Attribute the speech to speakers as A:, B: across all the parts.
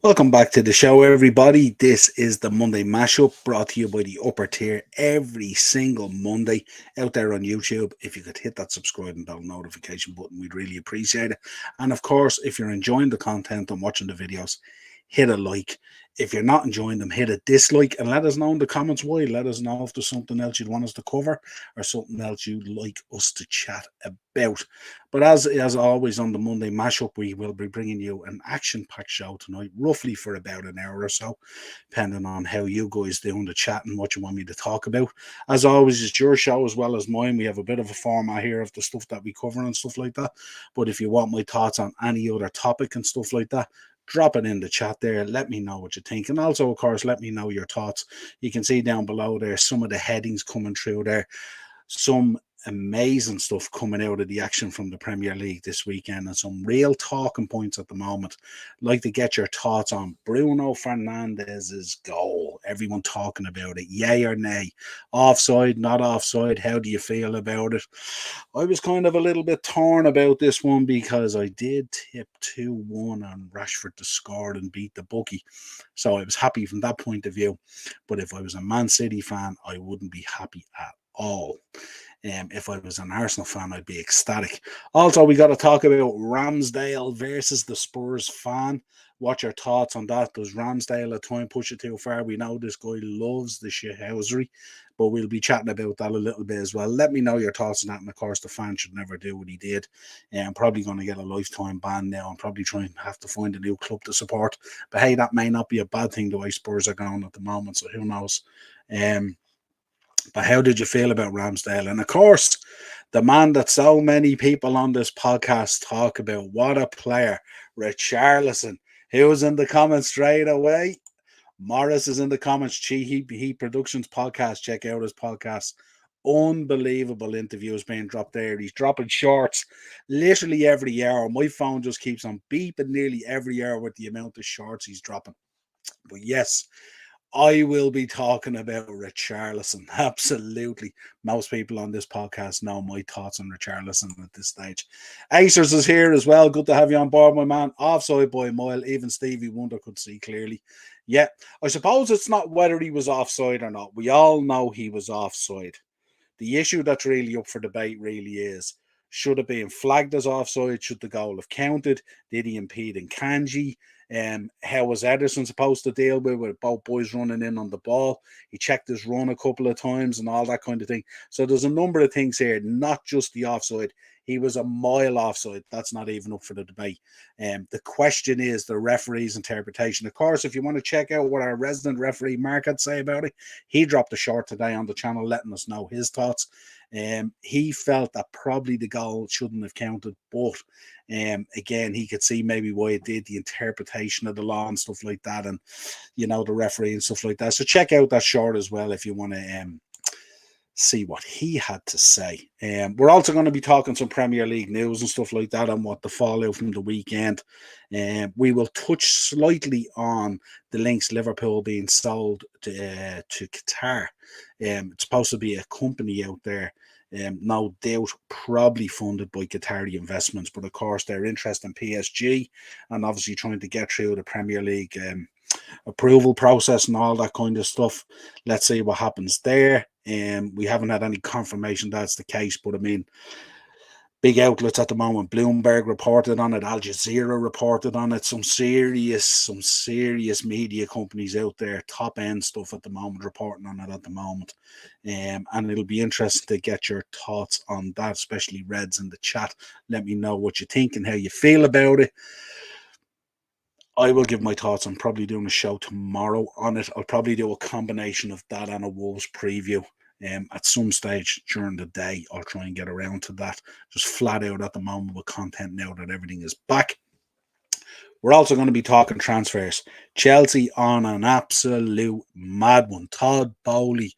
A: Welcome back to the show, everybody. This is the Monday Mashup brought to you by the Upper Tier every single Monday out there on YouTube. If you could hit that subscribe and bell notification button, we'd really appreciate it. And of course, if you're enjoying the content and watching the videos, hit a like. If you're not enjoying them, hit a dislike and let us know in the comments why. Let us know if there's something else you'd want us to cover or something else you'd like us to chat about. But as always on the Monday Mashup, we will be bringing you an action-packed show tonight, roughly for about an hour or so, depending on how you guys do in the chat and what you want me to talk about. As always, it's your show as well as mine. We have a bit of a format here of the stuff that we cover and stuff like that. But if you want my thoughts on any other topic and stuff like that, drop it in the chat there. Let me know what you think. And also, of course, let me know your thoughts. You can see down below there some of the headings coming through there. Some amazing stuff coming out of the action from the Premier League this weekend and some real talking points at the moment. I'd like to get your thoughts on Bruno Fernandez'S goal. Everyone talking about it. Yay or nay? Offside, not offside? How do you feel about it? I was kind of a little bit torn about this one because I did tip 2-1 on Rashford to score and beat the bookie. So I was happy from that point of view. But if I was a Man City fan, I wouldn't be happy at all. If I was an Arsenal fan, I'd be ecstatic. Also, we got to talk about Ramsdale versus the Spurs fan. What's your thoughts on that? Does Ramsdale at time push it too far? We know this guy loves the shithousery, but we'll be chatting about that a little bit as well. Let me know your thoughts on that. And of course, the fan should never do what he did. I'm probably going to get a lifetime ban now. I'm probably trying to have to find a new club to support. But hey, that may not be a bad thing the way Spurs are going at the moment. So who knows? But how did you feel about Ramsdale? And of course, the man that so many people on this podcast talk about, what a player, Richarlison. He was in the comments straight away. Morris is in the comments. He Productions podcast. Check out his podcast. Unbelievable interviews being dropped there. He's dropping shorts literally every hour. My phone just keeps on beeping nearly every hour with the amount of shorts he's dropping. But yes, I will be talking about Richarlison. Absolutely. Most people on this podcast know my thoughts on Richarlison at this stage. Acers is here as well. Good to have you on board, my man. Offside by a mile. Even Stevie Wonder could see clearly. Yeah, I suppose it's not whether he was offside or not. We all know he was offside. The issue that's really up for debate really is, should it be flagged as offside? Should the goal have counted? Did he impede in Kanji? How was Ederson supposed to deal with both boys running in on the ball? He checked his run a couple of times and all that kind of thing. So there's a number of things here, not just the offside. He was a mile offside. That's not even up for the debate. The question is the referee's interpretation. Of course, if you want to check out what our resident referee Mark had to say about it, he dropped a short today on the channel letting us know his thoughts. He felt that probably the goal shouldn't have counted, but again, he could see maybe why it did, the interpretation of the law and stuff like that, and the referee and stuff like that. So check out that short as well if you want to see what he had to say. We're also going to be talking some Premier League news and stuff like that, and what the fallout from the weekend. We will touch slightly on the links Liverpool being sold to Qatar. It's supposed to be a company out there, no doubt probably funded by Qatari investments, but of course their interest in PSG and obviously trying to get through the Premier League approval process and all that kind of stuff. Let's see what happens there. We haven't had any confirmation that's the case, but I mean, big outlets at the moment. Bloomberg reported on it. Al Jazeera reported on it. Some serious media companies out there, top end stuff at the moment, reporting on it at the moment. And it'll be interesting to get your thoughts on that, especially Reds in the chat. Let me know what you think and how you feel about it. I will give my thoughts. I'm probably doing a show tomorrow on it. I'll probably do a combination of that and a Wolves preview. At some stage during the day, I'll try and get around to that. Just flat out at the moment with content now that everything is back. We're also going to be talking transfers. Chelsea on an absolute mad one. Todd Bowley,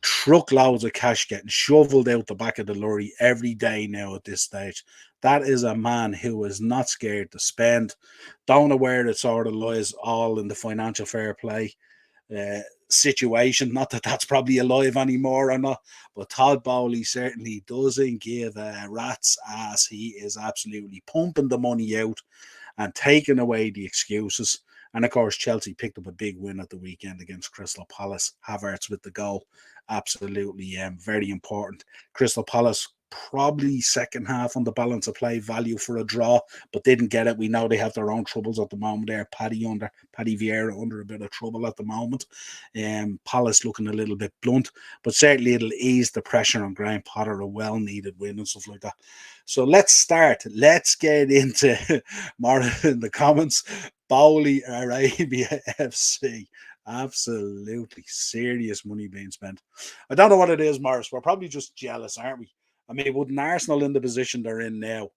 A: truckloads of cash getting shoveled out the back of the lorry every day now at this stage. That is a man who is not scared to spend. Don't know where it sort of lies all in the financial fair play situation. Not that that's probably alive anymore or not, but Todd Bowley certainly doesn't give a rat's ass. He is absolutely pumping the money out and taking away the excuses. And of course, Chelsea picked up a big win at the weekend against Crystal Palace. Havertz with the goal. Absolutely very important. Crystal Palace probably second half on the balance of play value for a draw, but didn't get it. We know they have their own troubles at the moment there. Paddy Vieira under a bit of trouble at the moment. Palace looking a little bit blunt, but certainly it'll ease the pressure on Graham Potter, a well-needed win and stuff like that. So let's start. Let's get into more in the comments. Bowley Arabia FC. Absolutely serious money being spent. I don't know what it is, Morris. We're probably just jealous, aren't we? I mean, wouldn't Arsenal in the position they're in now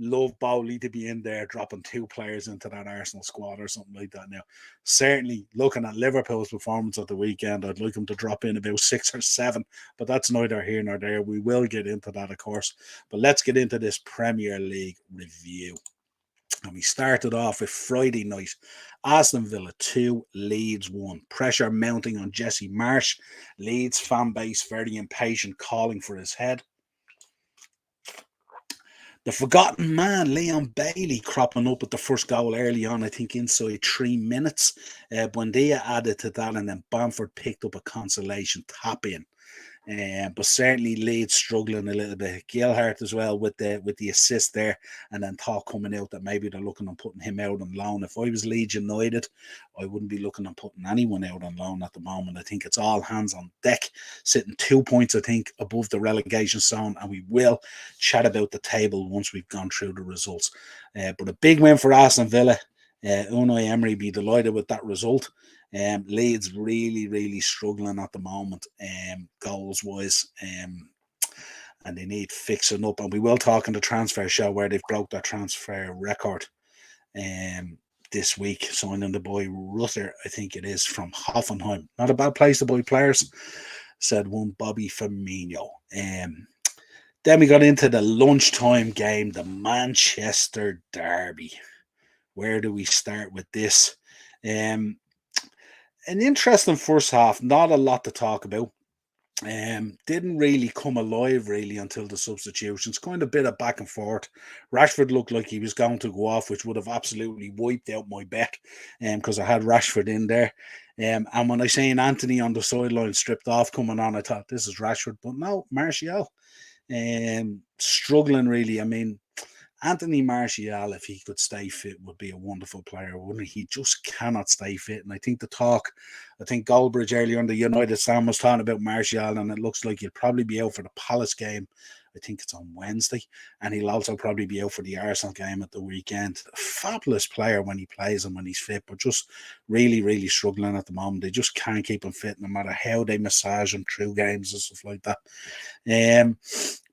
A: love Bowley to be in there dropping 2 players into that Arsenal squad or something like that now? Certainly, looking at Liverpool's performance at the weekend, I'd like him to drop in about 6 or 7, but that's neither here nor there. We will get into that, of course. But let's get into this Premier League review. And we started off with Friday night. Aston Villa 2, Leeds 1. Pressure mounting on Jesse Marsch. Leeds fan base very impatient, calling for his head. The forgotten man, Leon Bailey, cropping up with the first goal early on, I think inside 3 minutes. Buendia added to that, and then Bamford picked up a consolation tap-in. But certainly Leeds struggling a little bit. Gilhart as well with the assist there, and then talk coming out that maybe they're looking on putting him out on loan. If I was Leeds United, I wouldn't be looking on putting anyone out on loan at the moment. I think it's all hands on deck, sitting 2 points, I think, above the relegation zone, and we will chat about the table once we've gone through the results. But a big win for Aston Villa. Unai Emery be delighted with that result. Leeds really struggling at the moment, goals wise, and they need fixing up. And we will talk in the transfer show where they've broke their transfer record this week, signing the boy Rutter, I think it is, from Hoffenheim. Not a bad place to buy players, said one Bobby Firmino. Then we got into the lunchtime game, the Manchester Derby. Where do we start with this? An interesting first half, not a lot to talk about. Didn't really come alive really until the substitutions. Kind of bit of back and forth. Rashford looked like he was going to go off, which would have absolutely wiped out my bet, because I had Rashford in there. And when I seen Anthony on the sideline stripped off coming on, I thought this is Rashford, but no, Martial. Struggling really. I mean, Anthony Martial, if he could stay fit, would be a wonderful player, wouldn't he? He just cannot stay fit. And I think Goldbridge earlier on the United stand was talking about Martial, and it looks like he'll probably be out for the Palace game. I think it's on Wednesday. And he'll also probably be out for the Arsenal game at the weekend. A fabulous player when he plays and when he's fit, but just really struggling at the moment. They just can't keep him fit no matter how they massage him through games and stuff like that.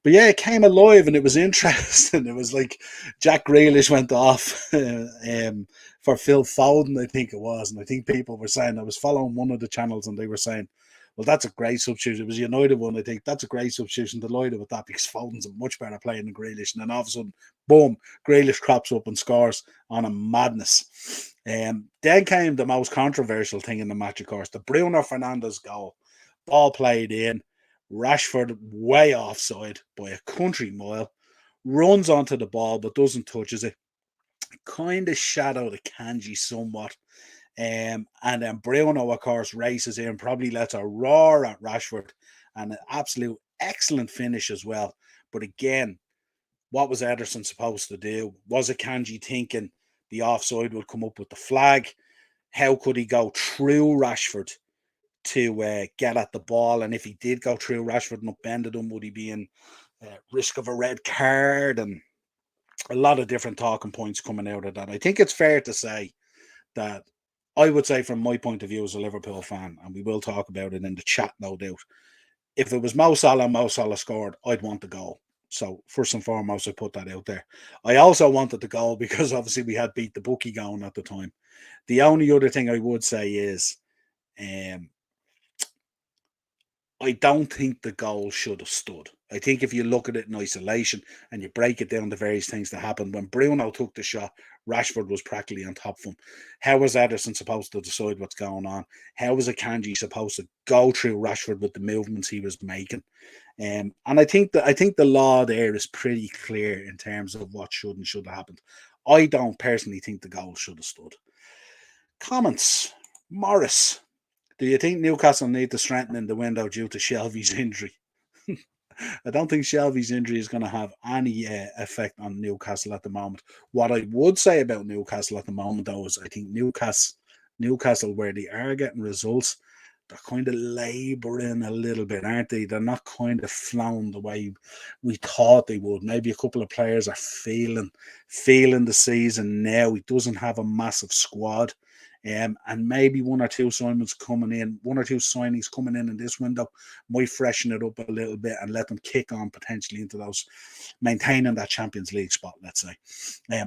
A: But yeah, it came alive and it was interesting. It was like Jack Grealish went off for Phil Foden, I think it was. And I think people were saying, I was following one of the channels and they were saying, well, that's a great substitution. It was United one, I think. That's a great substitution. Delighted with that because Foden's a much better player than Grealish. And then all of a sudden, boom, Grealish crops up and scores on a madness. Then came the most controversial thing in the match, of course, the Bruno Fernandez'S goal. Ball played in. Rashford way offside by a country mile, runs onto the ball but doesn't touch it. Kind of shadowed Akanji somewhat. And then Bruno, of course, races in, probably lets a roar at Rashford, and an absolute excellent finish as well. But again, what was Ederson supposed to do? Was Akanji thinking the offside would come up with the flag? How could he go through Rashford to get at the ball? And if he did go through Rashford and upended him, would he be in risk of a red card? And a lot of different talking points coming out of that. I think it's fair to say that I would say from my point of view as a Liverpool fan, and we will talk about it in the chat, no doubt, if it was Mo Salah scored, I'd want the goal. So first and foremost, I put that out there. I also wanted the goal because obviously we had beat the bookie going at the time. The only other thing I would say is I don't think the goal should have stood. I think if you look at it in isolation and you break it down to various things that happened, when Bruno took the shot, Rashford was practically on top of him. How was Ederson supposed to decide what's going on? How was Akanji supposed to go through Rashford with the movements he was making? And I think the law there is pretty clear in terms of what should and should have happened. I don't personally think the goal should have stood. Comments. Morris. Do you think Newcastle need to strengthen in the window due to Shelby's injury? I don't think Shelby's injury is going to have any effect on Newcastle at the moment. What I would say about Newcastle at the moment, though, is I think Newcastle, where they are getting results, they're kind of labouring a little bit, aren't they? They're not kind of flowing the way we thought they would. Maybe a couple of players are feeling the season now. He doesn't have a massive squad. And maybe one or two signings coming in this window might freshen it up a little bit and let them kick on potentially into those, maintaining that Champions League spot, let's say.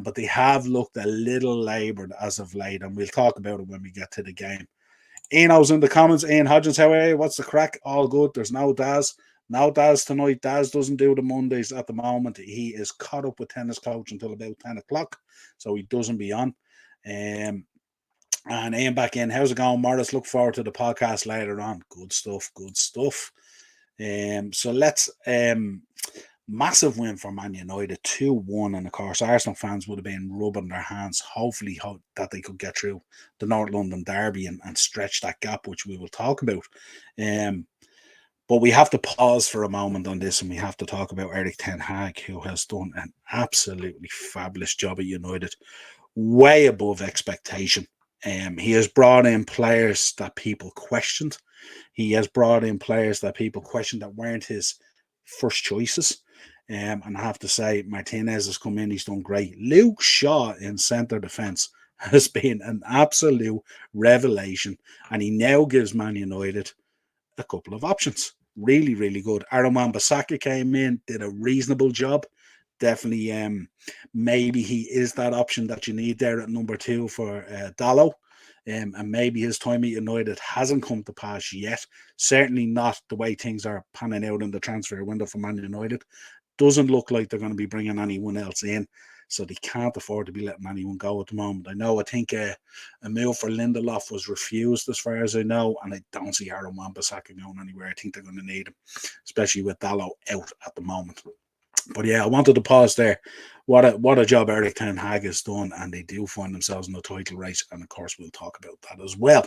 A: But they have looked a little laboured as of late, and we'll talk about it when we get to the game. Ian's in the comments. Ian Hodgins, how are you? What's the crack? All good. There's no Daz. No Daz tonight. Daz doesn't do the Mondays at the moment. He is caught up with tennis coach until about 10 o'clock, so he doesn't be on. And Ian back in. How's it going, Morris? Look forward to the podcast later on. Good stuff. So let's massive win for Man United, 2-1, and of course Arsenal fans would have been rubbing their hands, hopefully that they could get through the North London derby and stretch that gap, which we will talk about. But we have to pause for a moment on this, and we have to talk about Erik ten Hag, who has done an absolutely fabulous job at United, way above expectation. He has brought in players that people questioned. He has brought in players that people questioned that weren't his first choices. And I have to say, Martinez has come in. He's done great. Luke Shaw in centre defence has been an absolute revelation. And he now gives Man United a couple of options. Really, really good. Aaron Wan-Bissaka came in, did a reasonable job. Definitely, maybe he is that option that you need there at number 2 for Dalot. And maybe his time at United hasn't come to pass yet. Certainly not the way things are panning out in the transfer window for Man United. Doesn't look like they're going to be bringing anyone else in, so they can't afford to be letting anyone go at the moment. I think a move for Lindelof was refused as far as I know, and I don't see Aaron Wan-Bissaka going anywhere. I think they're going to need him, especially with Dalot out at the moment. But yeah, I wanted to pause there. What a job Erik ten Hag has done, and they do find themselves in the title race, and of course we'll talk about that as well.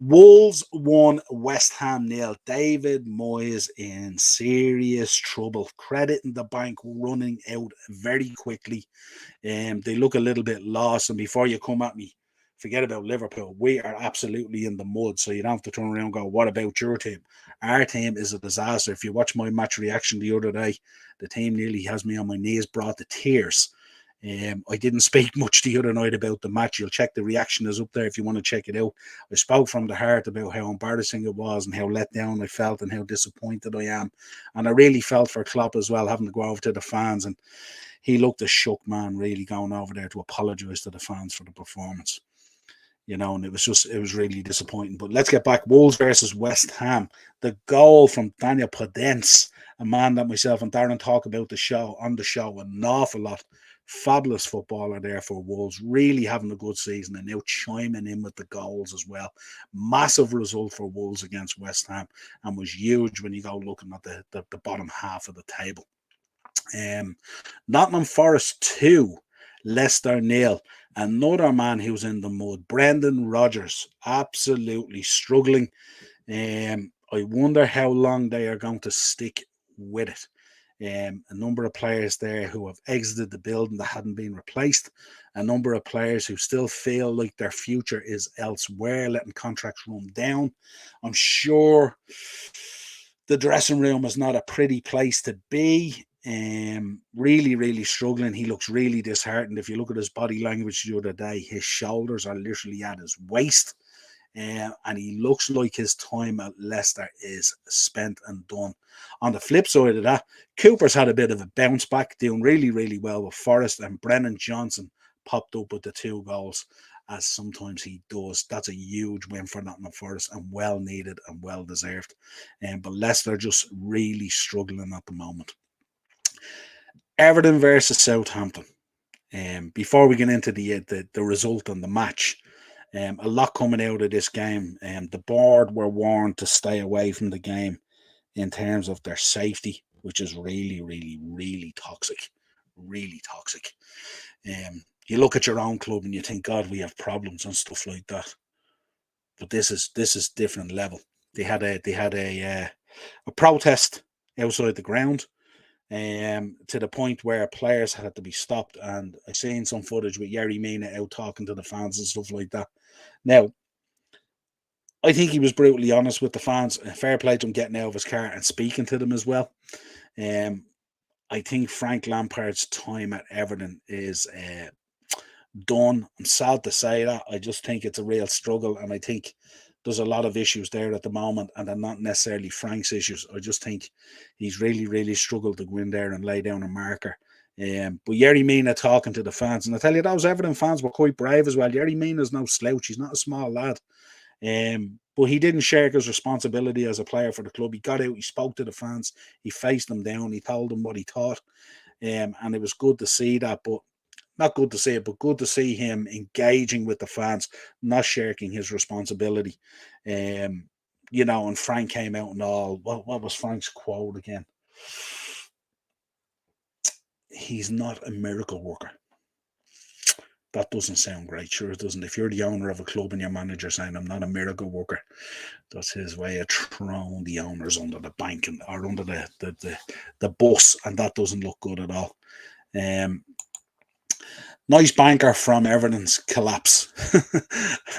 A: Wolves 1, West Ham 0. David Moyes in serious trouble. Credit in the bank running out very quickly. They look a little bit lost, and before you come at me, forget about Liverpool. We are absolutely in the mud, so you don't have to turn around and go, what about your team? Our team is a disaster. If you watch my match reaction the other day, the team nearly has me on my knees, brought to tears. I didn't speak much the other night about the match. You'll check the reaction is up there if you want to check it out. I spoke from the heart about how embarrassing it was and how let down I felt and how disappointed I am. And I really felt for Klopp as well, having to go over to the fans. And he looked a shook man, really going over there to apologise to the fans for the performance. And it was really disappointing. But let's get back. Wolves versus West Ham. The goal from Daniel Podence, a man that myself and Darren talk about on the show an awful lot. Fabulous footballer there for Wolves, really having a good season and now chiming in with the goals as well. Massive result for Wolves against West Ham and was huge when you go looking at the bottom half of the table. Nottingham Forest 2, Leicester 0. Another man who's in the mud, Brendan Rodgers, absolutely struggling. I wonder how long they are going to stick with it. A number of players there who have exited the building that hadn't been replaced. A number of players who still feel like their future is elsewhere, letting contracts run down. I'm sure the dressing room is not a pretty place to be. Really, really struggling. He looks really disheartened. If you look at his body language the other day, his shoulders are literally at his waist. And he looks like his time at Leicester is spent and done. On the flip side of that, Cooper's had a bit of a bounce back, doing really, really well with Forest, and Brennan Johnson popped up with the 2 goals, as sometimes he does. That's a huge win for Nottingham Forest and well needed and well deserved. But Leicester just really struggling at the moment. Everton versus Southampton. Before we get into the result on the match, a lot coming out of this game. The board were warned to stay away from the game in terms of their safety, which is really, really, really toxic. Really toxic. You look at your own club and you think, God, we have problems and stuff like that. But this is different level. They had a protest outside the ground, to the point where players had to be stopped. And I seen some footage with Yerry Mina out talking to the fans and stuff like that. Now, I think he was brutally honest with the fans. Fair play to him getting out of his car and speaking to them as well. Um, I think Frank Lampard's time at Everton is done. I'm sad to say that. I just think it's a real struggle, and I think there's a lot of issues there at the moment, and they're not necessarily Frank's issues. I just think he's really, really struggled to go in there and lay down a marker. But Yerry Mina talking to the fans, and I tell you, those Everton fans were quite brave as well. Yerry Mina's no slouch. He's not a small lad. But he didn't shirk his responsibility as a player for the club. He got out, he spoke to the fans, he faced them down, he told them what he thought. And it was good to see that, but not good to see it, but good to see him engaging with the fans, not shirking his responsibility. And Frank came out and all. What was Frank's quote again? He's not a miracle worker. That doesn't sound great. Sure, it doesn't. If you're the owner of a club and your manager saying, I'm not a miracle worker, that's his way of throwing the owners under the bank or under the bus, and that doesn't look good at all. Nice banker from Everton's collapse.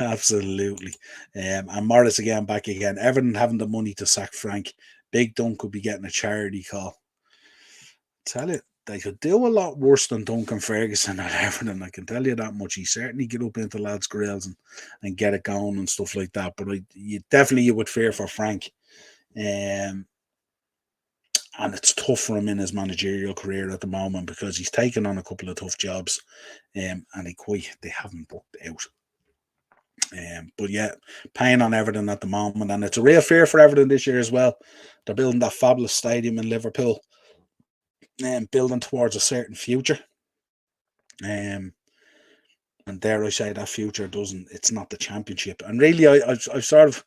A: Absolutely. And Morris again, back again. Everton having the money to sack Frank. Big Dunk could be getting a charity call. Tell you, they could do a lot worse than Duncan Ferguson at Everton. I can tell you that much. He certainly get up into lads' grills and get it going and stuff like that. But you would fear for Frank. And it's tough for him in his managerial career at the moment because he's taken on a couple of tough jobs, and they haven't booked out. But yeah, paying on Everton at the moment, and it's a real fear for Everton this year as well. They're building that fabulous stadium in Liverpool, and building towards a certain future. And dare I say that future it's not the Championship. And really, I've sort of,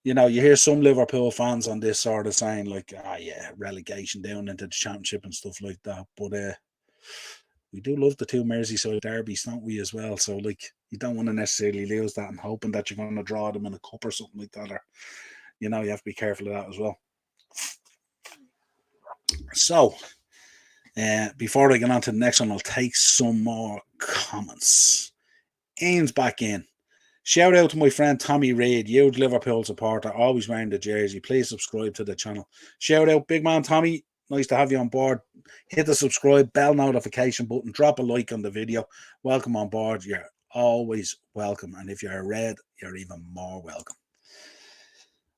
A: you hear some Liverpool fans on this sort of saying like, yeah, relegation down into the Championship and stuff like that. But we do love the two Merseyside derbies, don't we, as well? So, like, you don't want to necessarily lose that and hoping that you're going to draw them in a cup or something like that. Or, you have to be careful of that as well. So, before I get on to the next one, I'll take some more comments. Ian's back in. Shout out to my friend Tommy Reid, huge Liverpool supporter, always wearing the jersey. Please subscribe to the channel. Shout out, big man Tommy. Nice to have you on board. Hit the subscribe, bell notification button, drop a like on the video. Welcome on board. You're always welcome. And if you're a red, you're even more welcome.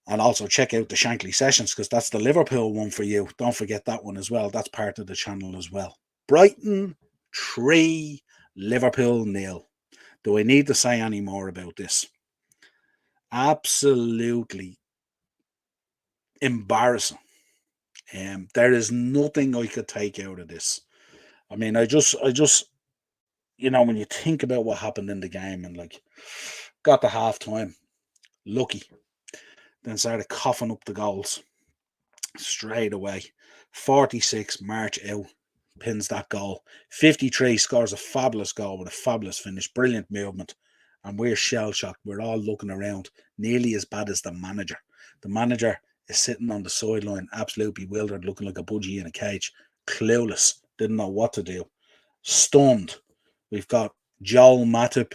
A: And also check out the Shankly Sessions because that's the Liverpool one for you. Don't forget that one as well. That's part of the channel as well. Brighton 3, Liverpool 0. Do I need to say any more about this? Absolutely embarrassing. There is nothing I could take out of this. I mean, I just, when you think about what happened in the game and like got to halftime, lucky, then started coughing up the goals straight away. 46, March out, pins that goal. 53 scores a fabulous goal with a fabulous finish, brilliant movement. And we're shell-shocked. We're all looking around, nearly as bad as the manager. The manager is sitting on the sideline, absolutely bewildered, looking like a budgie in a cage, clueless, didn't know what to do, stunned. We've got Joel Matip,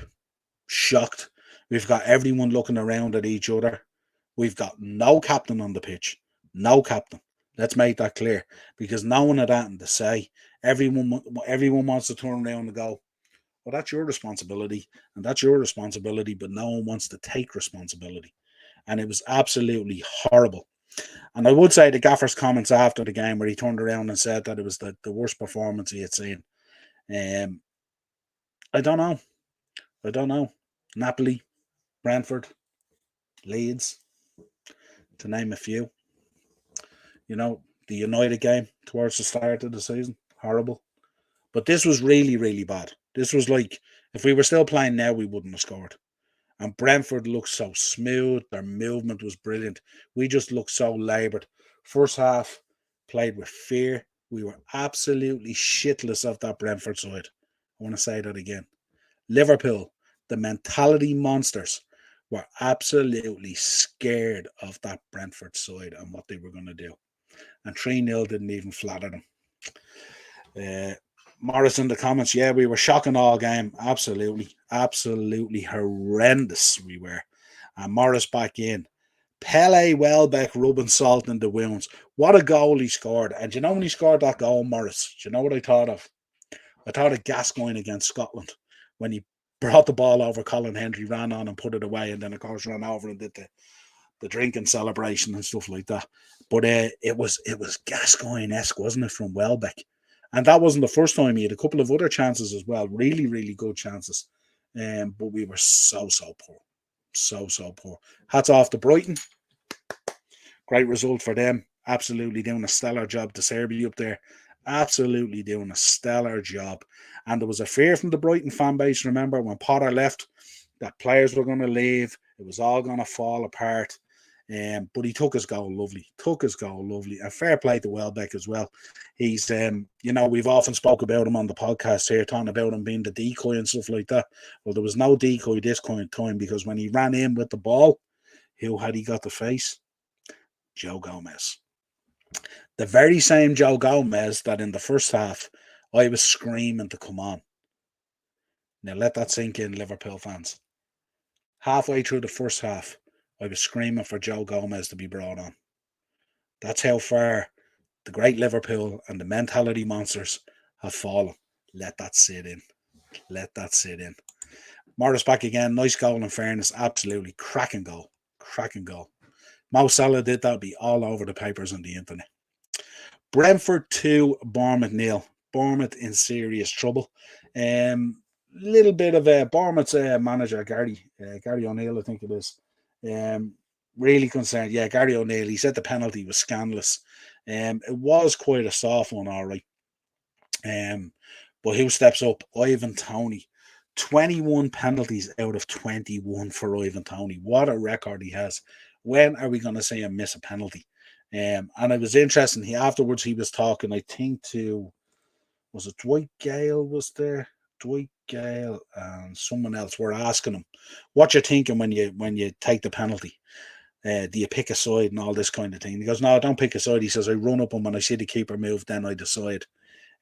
A: shocked. We've got everyone looking around at each other. We've got no captain on the pitch. No captain. Let's make that clear. Because no one had anything to say. Everyone wants to turn around and go, well, that's your responsibility. And that's your responsibility. But no one wants to take responsibility. And it was absolutely horrible. And I would say the gaffer's comments after the game where he turned around and said that it was the worst performance he had seen. I don't know. Napoli, Brentford, Leeds, to name a few. The United game towards the start of the season, horrible. But this was really, really bad. This was like, if we were still playing now, we wouldn't have scored. And Brentford looked so smooth. Their movement was brilliant. We just looked so laboured. First half, played with fear. We were absolutely shitless of that Brentford side. I want to say that again. Liverpool, the mentality monsters, were absolutely scared of that Brentford side and what they were going to do. And 3-0 didn't even flatter them. Morris in the comments, yeah, we were shocking all game. Absolutely horrendous we were. And Morris back in. Pele Welbeck rubbing salt in the wounds. What a goal he scored. And do you know when he scored that goal, Morris? Do you know what I thought of? I thought of Gascoigne against Scotland when he brought the ball over Colin Hendry, ran on and put it away, and then of course ran over and did the drinking celebration and stuff like that. But it was Gascoigne-esque, wasn't it, from Welbeck? And that wasn't the first time. He had a couple of other chances as well, really, really good chances. But we were so poor. So poor. Hats off to Brighton. Great result for them. Absolutely doing a stellar job. De Serbi up there. Absolutely doing a stellar job. And there was a fear from the Brighton fan base, remember, when Potter left, that players were going to leave. It was all going to fall apart. But he took his goal lovely. And fair play to Welbeck as well. He's, we've often spoke about him on the podcast here, talking about him being the decoy and stuff like that. Well, there was no decoy this kind of time, because when he ran in with the ball, who had he got to face? Joe Gomez. The very same Joe Gomez that in the first half I was screaming to come on. Now let that sink in, Liverpool fans. Halfway through the first half, I was screaming for Joe Gomez to be brought on. That's how far the great Liverpool and the mentality monsters have fallen. Let that sit in. Morris back again. Nice goal in fairness. Absolutely. Cracking goal. Mo Salah did that. Be all over the papers on the internet. Brentford 2, Bournemouth 0. Bournemouth in serious trouble. Little bit of a Bournemouth's manager, Gary O'Neill, I think it is. Really concerned. Yeah, Gary O'Neill. He said the penalty was scandalous. It was quite a soft one, all right. But who steps up? Ivan Toney. 21 penalties out of 21 for Ivan Toney. What a record he has. When are we going to see him miss a penalty? And it was interesting. Afterwards he was talking, I think, to, was it Dwight Gale was there? Dwight Gale and someone else were asking him, what you're thinking when you take the penalty? Do you pick a side and all this kind of thing? He goes, no, I don't pick a side. He says, I run up and when I see the keeper move, then I decide.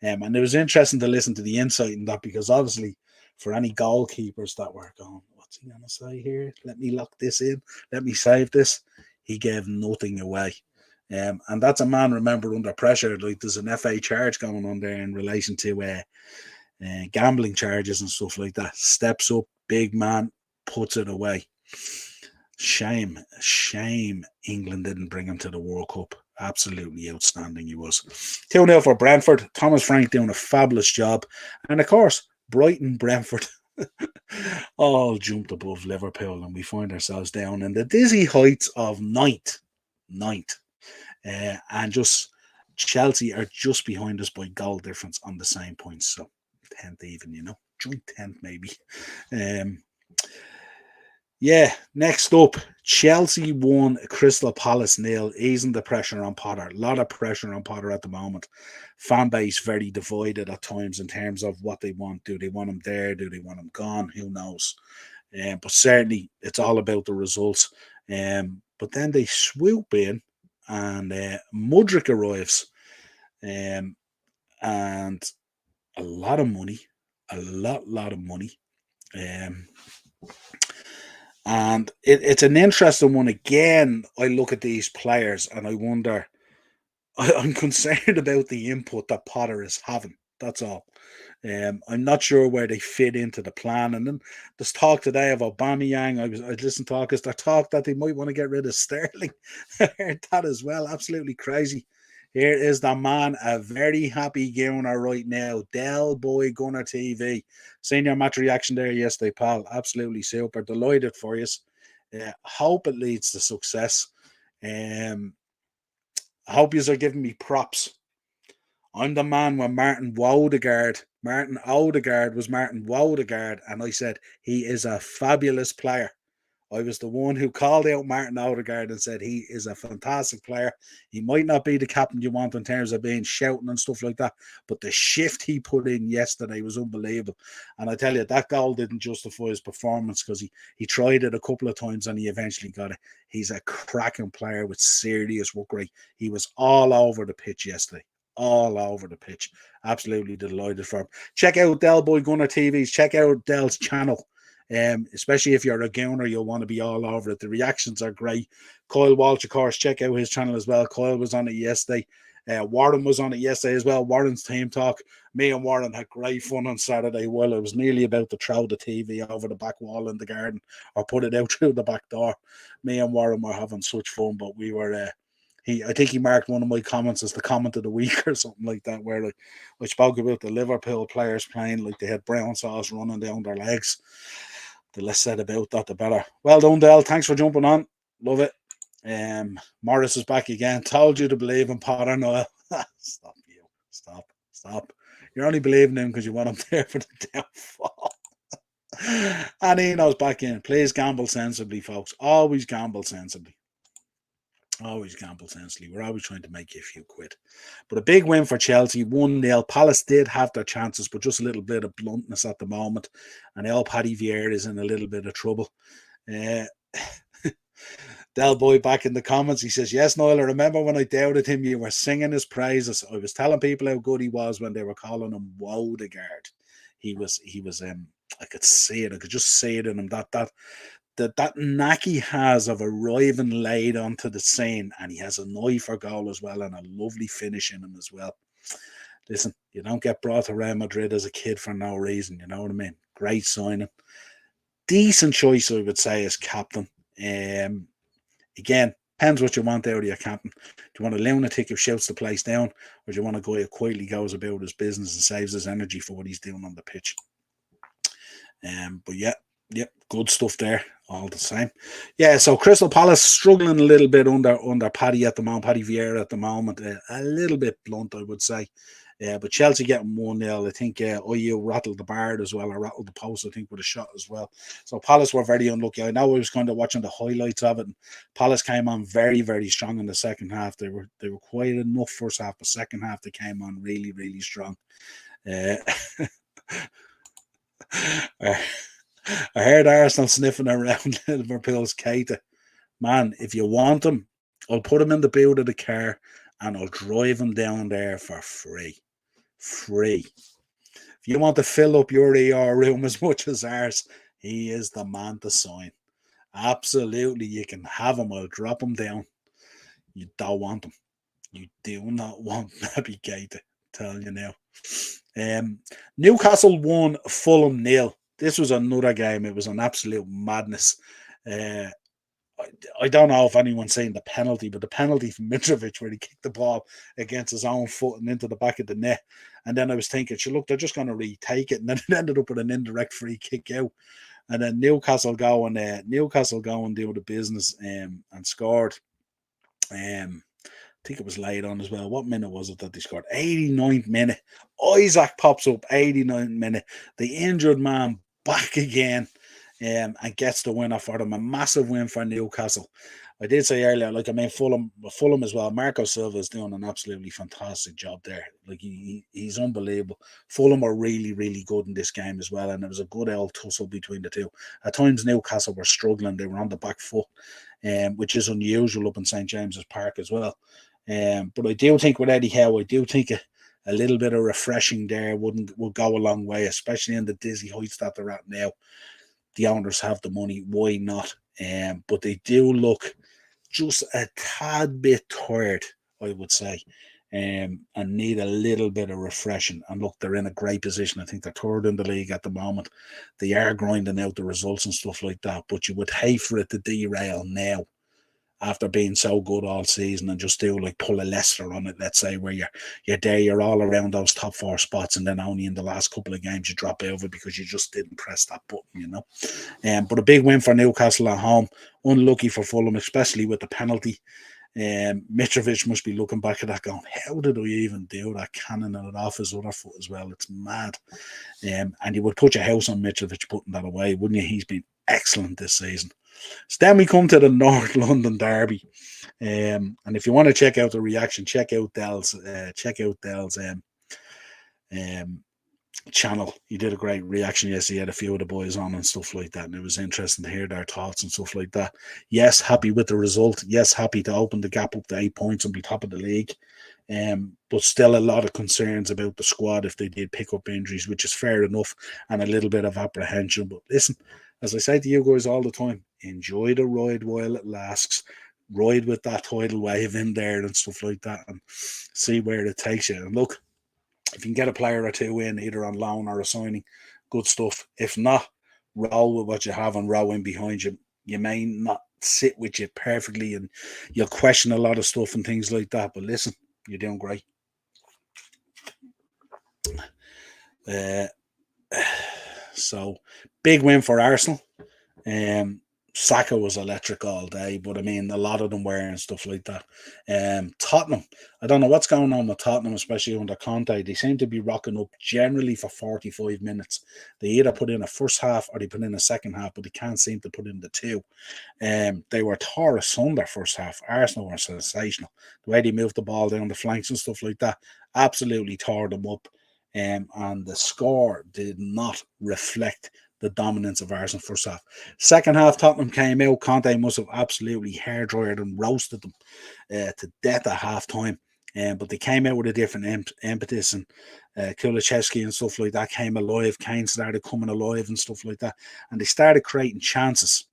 A: And it was interesting to listen to the insight in that, because obviously for any goalkeepers that were going, what's he going to say here? Let me lock this in. Let me save this. He gave nothing away. And that's a man, remember, under pressure. Like there's an FA charge going on there in relation to gambling charges and stuff like that. Steps up, big man, puts it away. Shame England didn't bring him to the World Cup. Absolutely outstanding he was. 2-0 for Brentford. Thomas Frank doing a fabulous job. And of course, Brighton, Brentford all jumped above Liverpool, and we find ourselves down in the dizzy heights of ninth. And just Chelsea are just behind us by goal difference on the same points. So 10th even, joint 10th maybe. Next up, Chelsea 1, Crystal Palace 0, easing the pressure on Potter. A lot of pressure on Potter at the moment. Fan base very divided at times in terms of what they want. Do they want him there? Do they want him gone? Who knows? But certainly it's all about the results. But then they swoop in and Mudryk arrives. And a lot of money. A lot of money. And it's an interesting one. Again, I look at these players and I wonder, I'm concerned about the input that Potter is having. That's all. I'm not sure where they fit into the plan. And then there's talk today of Aubameyang. I listened to August. There's talk that they might want to get rid of Sterling. I heard that as well. Absolutely crazy. Here is the man, a very happy Gunner right now. Del Boy Gunner TV. Seen your match reaction there yesterday, pal. Absolutely super. Delighted for you. Hope it leads to success. I hope you are giving me props. I'm the man when Martin Odegaard was Martin Odegaard, and I said he is a fabulous player. I was the one who called out Martin Odegaard and said he is a fantastic player. He might not be the captain you want in terms of being shouting and stuff like that, but the shift he put in yesterday was unbelievable. And I tell you, that goal didn't justify his performance because he tried it a couple of times and he eventually got it. He's a cracking player with serious work rate. He was all over the pitch yesterday. All over the pitch. Absolutely delighted for him. Check out Del Boy Gunner TVs. Check out Del's channel. Especially if you're a Gunner, you'll want to be all over it. The reactions are great. Kyle Walsh, of course, check out his channel as well. Kyle was on it yesterday. Warren was on it yesterday as well. Warren's team talk. Me and Warren had great fun on Saturday. Well, it was nearly about to throw the TV over the back wall in the garden or put it out through the back door. Me and Warren were having such fun, but we were... I think he marked one of my comments as the comment of the week or something like that, where I spoke about the Liverpool players playing like they had brown sauce running down their legs. The less said about that, the better. Well done, Del. Thanks for jumping on. Love it. Morris is back again. Told you to believe in Potter, Niall. Stop you. Stop. You're only believing him because you want him there for the downfall. And Eno's back in. Please gamble sensibly, folks. Always gamble sensibly. Always gamble sensibly. We're always trying to make you a few quid. But a big win for Chelsea, 1-0. Palace did have their chances, but just a little bit of bluntness at the moment. And El Paddy Vieira is in a little bit of trouble. Del Boy back in the comments. He says, yes, Niall, I remember when I doubted him, you were singing his praises. I was telling people how good he was when they were calling him Wodegaard. He was I could see it. I could just see it in him. That knack he has of arriving late onto the scene, and he has an eye for goal as well and a lovely finish in him as well. Listen, you don't get brought to Real Madrid as a kid for no reason, you know what I mean? Great signing. Decent choice, I would say, as captain. Again, depends what you want out of your captain. Do you want a lunatic who shouts the place down, or do you want a guy who quietly goes about his business and saves his energy for what he's doing on the pitch? But yeah, good stuff there, all the same. Yeah, so Crystal Palace struggling a little bit under Paddy at the moment, Paddy Vieira at the moment. A little bit blunt, I would say. But Chelsea getting 1-0. I think IU rattled the bar as well, or rattled the post, I think, with a shot as well. So Palace were very unlucky. I know I was kind of watching the highlights of it, and Palace came on very, very strong in the second half. They were quiet enough first half, but second half they came on really, really strong. I heard Arsenal sniffing around Liverpool's Keita. Man, if you want him, I'll put him in the boot of the car and I'll drive him down there for free. Free. If you want to fill up your ER room as much as ours, he is the man to sign. Absolutely, you can have him. I'll drop him down. You don't want him. You do not want Naby Keita. Telling you now. Newcastle won, Fulham 0. This was another game. It was an absolute madness. I don't know if anyone's seen the penalty, but the penalty from Mitrovic where he kicked the ball against his own foot and into the back of the net. And then I was thinking, look, they're just going to retake it. And then it ended up with an indirect free kick out. And then Newcastle go and do the business and scored. I think it was late on as well. What minute was it that they scored? 89th minute. Isaac pops up, 89th minute. The injured man back again and gets the winner for them. A massive win for Newcastle. I did say earlier, Fulham as well. Marco Silva is doing an absolutely fantastic job there. Like he's unbelievable. Fulham are really, really good in this game as well, and it was a good old tussle between the two. At times, Newcastle were struggling; they were on the back foot, which is unusual up in St James's Park as well. But I do think with Eddie Howe, I do think a little bit of refreshing there would go a long way, especially in the dizzy heights that they're at now. The owners have the money, why not? But they do look just a tad bit tired, I would say, and need a little bit of refreshing. And look, they're in a great position. I think they're third in the league at the moment. They are grinding out the results and stuff like that, but you would hate for it to derail now after being so good all season and just do like pull a Leicester on it, let's say, where you're there, you're all around those top four spots, and then only in the last couple of games you drop over because you just didn't press that button, you know. But a big win for Newcastle at home. Unlucky for Fulham, especially with the penalty. Mitrovic must be looking back at that going, how did I even do that? Cannoning it off his other foot as well. It's mad. And you would put your house on Mitrovic putting that away, wouldn't you? He's been excellent this season. So then we come to the North London derby. And if you want to check out the reaction, check out Dell's um, channel. He did a great reaction yesterday. He had a few of the boys on and stuff like that, and it was interesting to hear their thoughts and stuff like that. Yes, happy with the result. Yes, happy to open the gap up to 8 points and be top of the league. But still a lot of concerns about the squad if they did pick up injuries, which is fair enough, and a little bit of apprehension. But listen, as I say to you guys all the time, enjoy the ride while it lasts. Ride with that tidal wave in there and stuff like that, and see where it takes you. And look, if you can get a player or two in, either on loan or a signing, good stuff. If not, roll with what you have and roll in behind you. You may not sit with you perfectly and you'll question a lot of stuff and things like that. But listen, you're doing great. So, big win for Arsenal. Saka was electric all day, but I mean, a lot of them were and stuff like that. Tottenham, I don't know what's going on with Tottenham, especially under Conte. They seem to be rocking up generally for 45 minutes. They either put in a first half or they put in a second half, but they can't seem to put in the two. They were tore asunder first half. Arsenal were sensational. The way they moved the ball down the flanks and stuff like that absolutely tore them up. And the score did not reflect the dominance of Arsenal first half. Second half, Tottenham came out. Conte must have absolutely hairdryered and roasted them to death at half time. But they came out with a different impetus, and Kulusevski and stuff like that came alive. Kane started coming alive and stuff like that. And they started creating chances.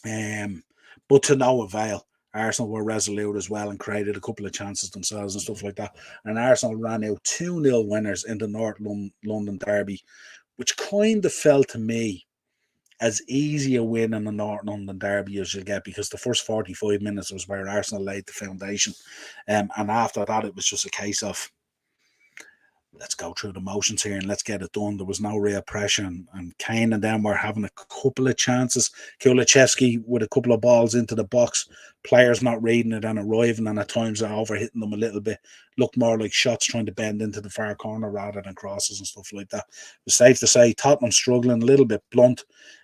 A: But to no avail. Arsenal were resolute as well and created a couple of chances themselves and stuff like that. And Arsenal ran out 2-0 winners in the North London derby, which kind of felt to me as easy a win in the North London derby as you get, because the first 45 minutes was where Arsenal laid the foundation. And after that, it was just a case of, let's go through the motions here and let's get it done. There was no real pressure, and Kane and them were having a couple of chances. Kulusevski with a couple of balls into the box, players not reading it and arriving, and at times they're overhitting them a little bit. Looked more like shots trying to bend into the far corner rather than crosses and stuff like that. It's safe to say Tottenham struggling, a little bit blunt.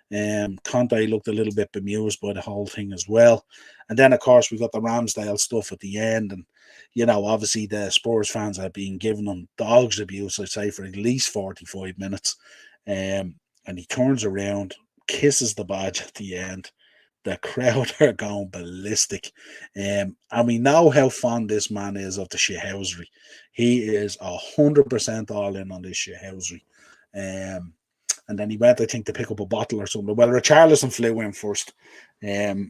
A: Conte looked a little bit bemused by the whole thing as well. And then, of course, we got the Ramsdale stuff at the end, and obviously the Spurs fans have been giving them dog's abuse, I'd say, for at least 45 minutes. And he turns around, kisses the badge at the end. The crowd are going ballistic. And we know how fond this man is of the shithousery. He is 100% all in on this shithousery. And then he went, I think, to pick up a bottle or something. Well, Richarlison flew in first. I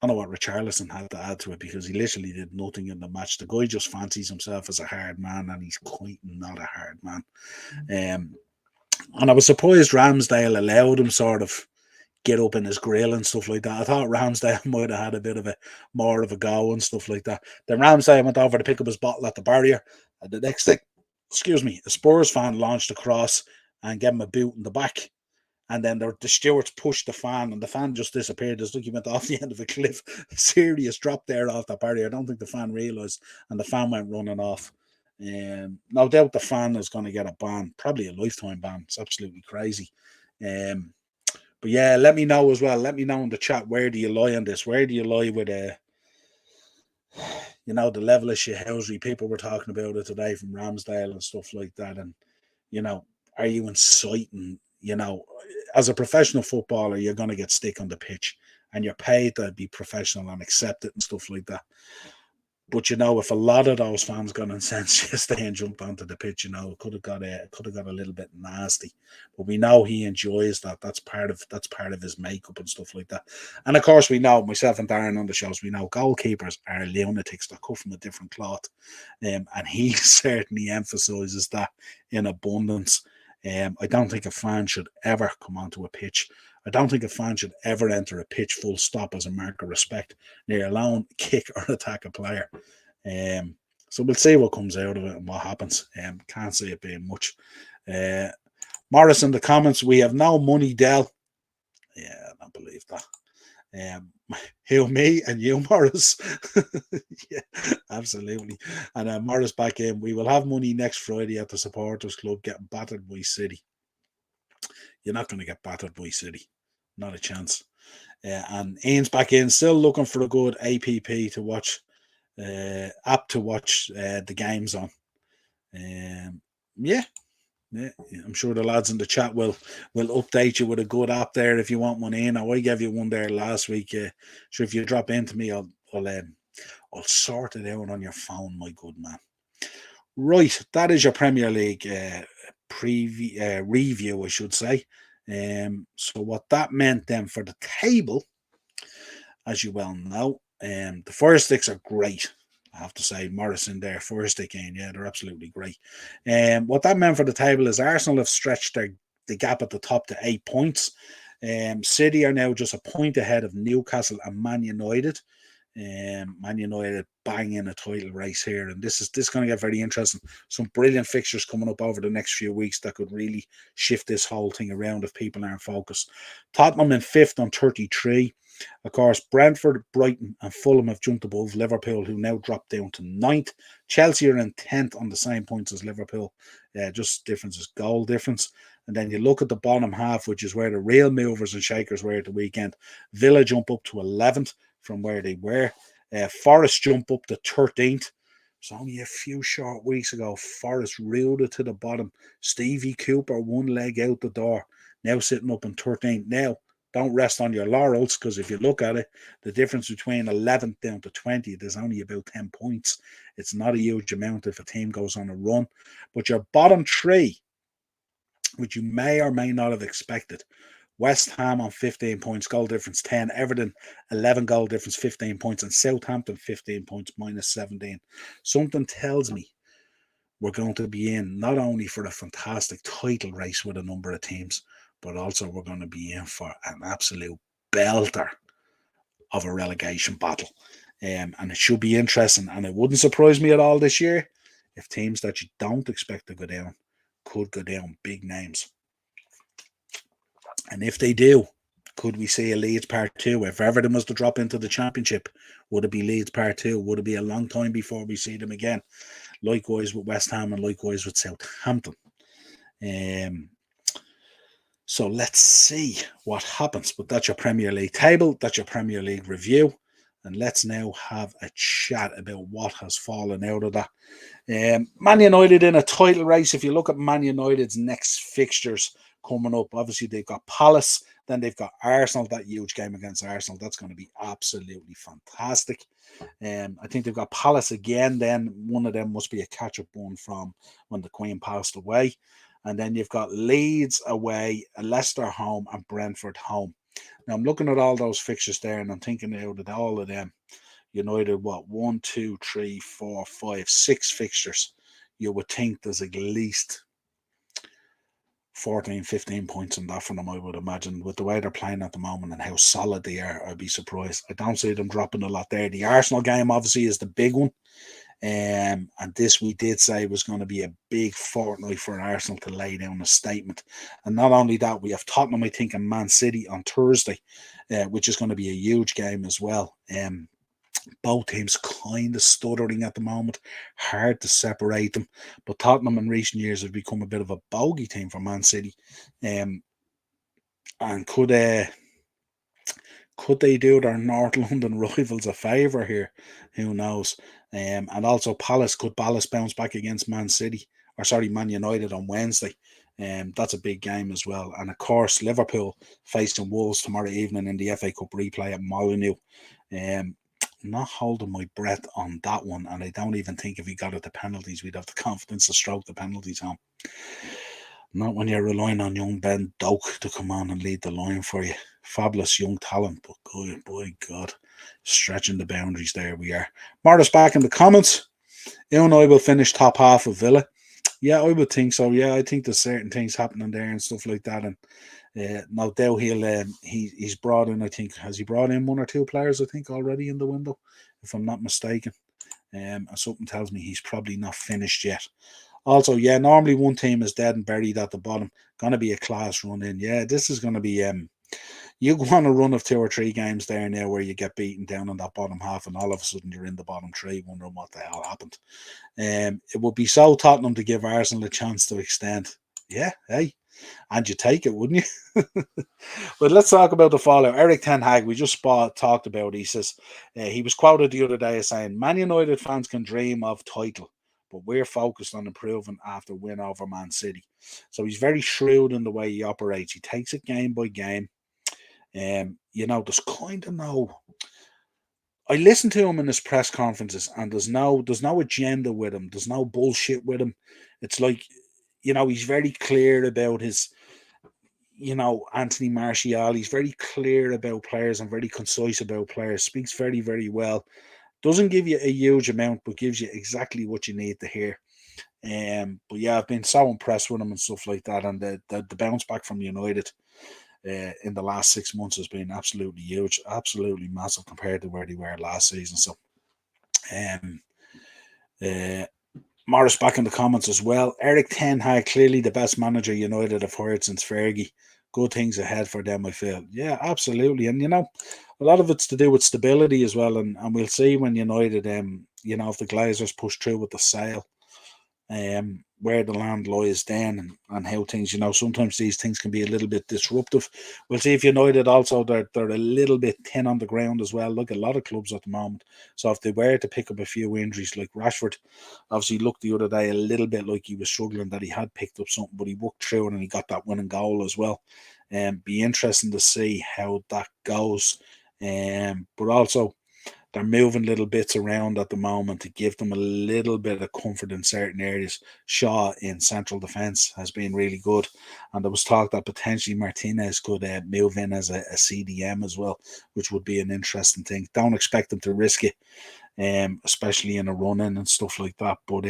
A: don't know what Richarlison had to add to it, because he literally did nothing in the match. The guy just fancies himself as a hard man, and he's quite not a hard man. And I was surprised Ramsdale allowed him sort of get up in his grill and stuff like that. I thought Ramsdale might have had a bit of more of a go and stuff like that. Then Ramsdale went over to pick up his bottle at the barrier. And the next thing, a Spurs fan launched across and gave him a boot in the back. And then the stewards pushed the fan, and the fan just disappeared. It's like he went off the end of a cliff. Serious drop there off that barrier. I don't think the fan realised, and the fan went running off. No doubt the fan is going to get a ban, probably a lifetime ban. It's absolutely crazy. But yeah, let me know as well. Let me know in the chat, where do you lie on this? Where do you lie with the level of shithousery? People were talking about it today from Ramsdale and stuff like that. And, are you inciting, as a professional footballer, you're going to get stick on the pitch, and you're paid to be professional and accept it and stuff like that. But if a lot of those fans got incensed yesterday and jumped onto the pitch, it could have got a little bit nasty. But we know he enjoys that. That's part of his makeup and stuff like that. And of course, we know, myself and Darren on the shows, we know goalkeepers are lunatics. They're cut from a different cloth, and he certainly emphasises that in abundance. I don't think a fan should ever come onto a pitch. I don't think a fan should ever enter a pitch full stop as a mark of respect, near alone kick or attack a player. So we'll see what comes out of it and what happens. Can't see it being much. Morris in the comments, we have no money, Dell. Yeah, I don't believe that. Who, me and you, Morris? Yeah, absolutely. And Morris back in, we will have money next Friday at the supporters club getting battered by City. You're not going to get battered by City. Not a chance. And Ian's back in, still looking for a good APP to watch, app to watch the games on. Yeah, I'm sure the lads in the chat will update you with a good app there if you want one in. I gave you one there last week. Sure, if you drop into me, I'll sort it out on your phone, my good man. Right, that is your Premier League review, I should say. So what that meant then for the table, as you well know, the Fire Sticks are great. I have to say, Morrison there, Fire Stick in, yeah, they're absolutely great. What that meant for the table is Arsenal have stretched the gap at the top to 8 points. City are now just a point ahead of Newcastle and Man United. Man United banging a title race here, and this is going to get very interesting. Some brilliant fixtures coming up over the next few weeks that could really shift this whole thing around if people aren't focused. Tottenham in 5th on 33. Of course, Brentford, Brighton and Fulham have jumped above Liverpool, who now dropped down to 9th. Chelsea are in 10th on the same points as Liverpool. Just difference is goal difference. And then you look at the bottom half, which is where the real movers and shakers were at the weekend. Villa jump up to 11th from where they were. Forest jump up to 13th. It's only a few short weeks ago. Forest rooted to the bottom. Stevie Cooper, one leg out the door. Now sitting up in 13th. Now, don't rest on your laurels, because if you look at it, the difference between 11th down to 20th is only about 10 points. It's not a huge amount if a team goes on a run. But your bottom 3, which you may or may not have expected, West Ham on 15 points, goal difference 10. Everton, 11 goal difference, 15 points. And Southampton, 15 points, minus 17. Something tells me we're going to be in not only for a fantastic title race with a number of teams, but also we're going to be in for an absolute belter of a relegation battle. And it should be interesting. And it wouldn't surprise me at all this year if teams that you don't expect to go down could go down, big names. And if they do, could we see a Leeds Part 2? If Everton was to drop into the Championship, would it be Leeds Part 2? Would it be a long time before we see them again? Likewise with West Ham and likewise with Southampton. So let's see what happens. But that's your Premier League table. That's your Premier League review. And let's now have a chat about what has fallen out of that. Man United in a title race. If you look at Man United's next fixtures coming up, obviously they've got Palace, then they've got Arsenal, that huge game against Arsenal. That's going to be absolutely fantastic. I think they've got Palace again, then one of them must be a catch-up one from when the Queen passed away. And then you've got Leeds away, Leicester home, and Brentford home. Now, I'm looking at all those fixtures there, and I'm thinking out of all of them, United, 1, 2, 3, 4, 5, 6 fixtures. You would think there's at least 14, 15 points in that for them, I would imagine. With the way they're playing at the moment and how solid they are, I'd be surprised. I don't see them dropping a lot there. The Arsenal game, obviously, is the big one. And this we did say was going to be a big fortnight for Arsenal to lay down a statement. And not only that, we have Tottenham, I think, and Man City on Thursday, which is going to be a huge game as well. Both teams kind of stuttering at the moment, hard to separate them. But Tottenham in recent years have become a bit of a bogey team for Man City. And could they do their North London rivals a favour here? Who knows? And also could Palace bounce back against Man United on Wednesday? That's a big game as well. And of course, Liverpool facing Wolves tomorrow evening in the FA Cup replay at Molineux. I'm not holding my breath on that one, and I don't even think if we got it to penalties, we'd have the confidence to stroke the penalties home. Not when you're relying on young Ben Doak to come on and lead the line for you. Fabulous young talent, but good, boy, God, stretching the boundaries there we are. Marta's back in the comments. Unai will finish top half of Villa. Yeah, I would think so. Yeah, I think there's certain things happening there and stuff like that. And no doubt he's brought in, I think, has he brought in 1 or 2 players, I think, already in the window, if I'm not mistaken. And something tells me he's probably not finished yet. Also, yeah, normally one team is dead and buried at the bottom. Going to be a class run in. Yeah, this is going to be... you go on a run of 2 or 3 games there now where you get beaten down in that bottom half and all of a sudden you're in the bottom 3 wondering what the hell happened. It would be so Tottenham to give Arsenal a chance to extend. Yeah, hey. And you take it, wouldn't you? But let's talk about the fallout. Eric Ten Hag, we just talked about. He says he was quoted the other day as saying, "Man United fans can dream of title, but we're focused on improving after win over Man City." So he's very shrewd in the way he operates. He takes it game by game. There's kind of no. I listen to him in his press conferences, and there's no agenda with him. There's no bullshit with him. It's like, he's very clear about his. Anthony Martial. He's very clear about players and very concise about players. Speaks very, very well. Doesn't give you a huge amount, but gives you exactly what you need to hear. But yeah, I've been so impressed with him and stuff like that, and the bounce back from United in the last 6 months has been absolutely huge, absolutely massive compared to where they were last season. So, Morris back in the comments as well. Eric Ten Hag, clearly the best manager United have hired since Fergie. Good things ahead for them, I feel. Yeah, absolutely. And, a lot of it's to do with stability as well. And we'll see when United, if the Glazers push through with the sale, where the land lies then and how things, sometimes these things can be a little bit disruptive. We'll see if United also, they're a little bit thin on the ground as well, like a lot of clubs at the moment. So if they were to pick up a few injuries, like Rashford, obviously looked the other day a little bit like he was struggling, that he had picked up something, but he worked through it and he got that winning goal as well. Be interesting to see how that goes. But also, they're moving little bits around at the moment to give them a little bit of comfort in certain areas. Shaw in central defence has been really good. And there was talk that potentially Martinez could move in as a CDM as well, which would be an interesting thing. Don't expect them to risk it, especially in a run-in and stuff like that. But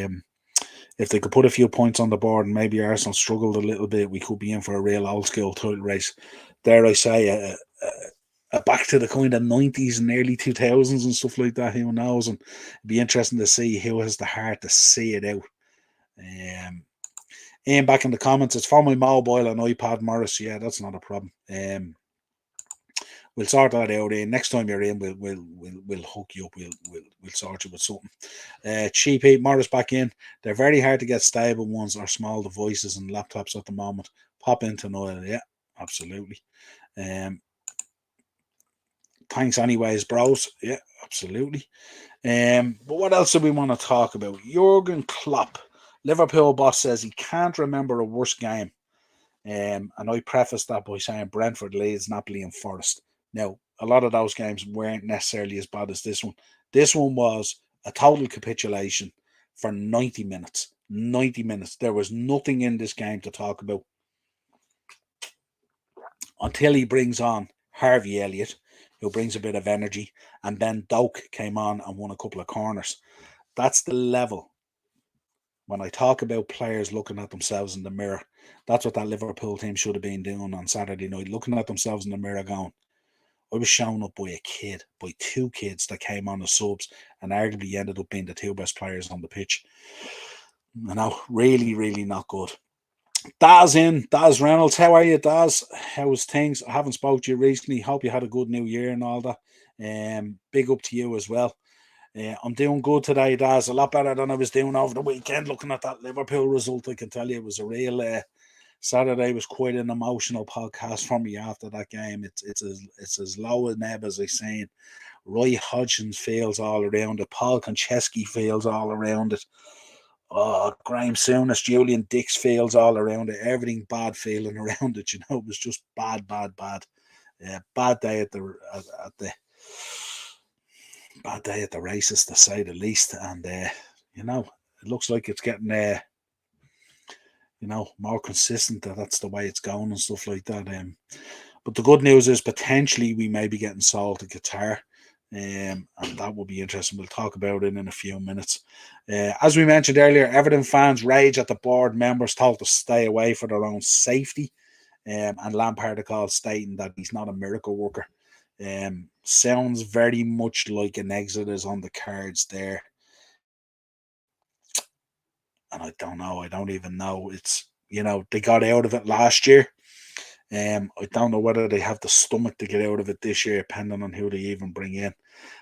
A: if they could put a few points on the board and maybe Arsenal struggled a little bit, we could be in for a real old-school title race. Dare I say, back to the kind of 90s and early 2000s and stuff like that, who knows? And it'd be interesting to see who has the heart to see it out. Ian back in the comments, it's for my mobile and iPad, Morris. Yeah, that's not a problem. We'll sort that out. Ian. Next time you're in, we'll hook you up. We'll sort you with something. Cheap Heat, Morris back in. They're very hard to get stable ones or small devices and laptops at the moment. Pop into Niall. Yeah, absolutely. Thanks anyways, bros. Yeah, absolutely. But what else do we want to talk about? Jurgen Klopp, Liverpool boss, says he can't remember a worse game. And I preface that by saying Brentford, Leeds, Napoli and Forest. Now, a lot of those games weren't necessarily as bad as this one. This one was a total capitulation for 90 minutes. 90 minutes. There was nothing in this game to talk about until he brings on Harvey Elliott, who brings a bit of energy, and then Doak came on and won a couple of corners. That's the level. When I talk about players looking at themselves in the mirror, that's what that Liverpool team should have been doing on Saturday night, looking at themselves in the mirror going, I was shown up by two kids that came on as subs and arguably ended up being the two best players on the pitch. Really, really not good. Daz Reynolds, how are you, Daz? How's things? I haven't spoke to you recently. Hope you had a good new year and all that. Big up to you as well. I'm doing good today, Daz. A lot better than I was doing over the weekend. Looking at that Liverpool result, I can tell you it was a real. Saturday was quite an emotional podcast for me after that game. It's as low a neb as I seen. Roy Hodgins feels all around it. Paul Konchesky feels all around it. Oh, Graham Souness, Julian Dix feels all around it. Everything bad feeling around it. It was just bad. Bad day at the bad day at the races, to say the least. And it looks like it's getting more consistent. That's the way it's going and stuff like that. But the good news is potentially we may be getting sold to Qatar. And that will be interesting. We'll talk about it in a few minutes. As we mentioned earlier, Everton fans rage at the board members told to stay away for their own safety. And Lampard called, stating that he's not a miracle worker. Sounds very much like an exit is on the cards there. And I don't know. I don't even know. It's, they got out of it last year. I don't know whether they have the stomach to get out of it this year, depending on who they even bring in.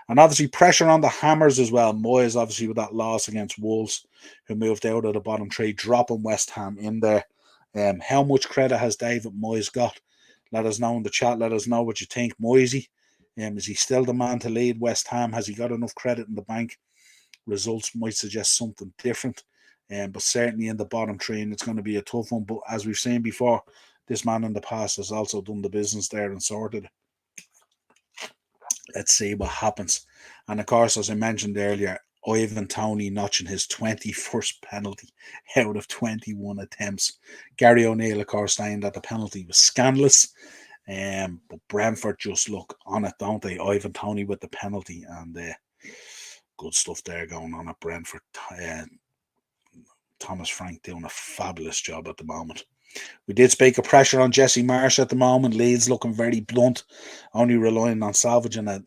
A: And obviously pressure on the Hammers as well. Moyes, obviously, with that loss against Wolves, who moved out of the bottom three, dropping West Ham in there. How much credit has David Moyes got? Let us know in the chat. Let us know what you think. Moyes, is he still the man to lead West Ham? Has he got enough credit in the bank? Results might suggest something different. But certainly in the bottom three, and it's going to be a tough one. But as we've seen before, this man in the past has also done the business there and sorted it. Let's see what happens. And of course, as I mentioned earlier, Ivan Toney notching his 21st penalty out of 21 attempts. Gary O'Neill, of course, saying that the penalty was scandalous. But Brentford just look on it, don't they? Ivan Toney with the penalty, and good stuff there going on at Brentford. Thomas Frank doing a fabulous job at the moment. We did speak of pressure on Jesse Marsh at the moment. Leeds looking very blunt, only relying on salvaging a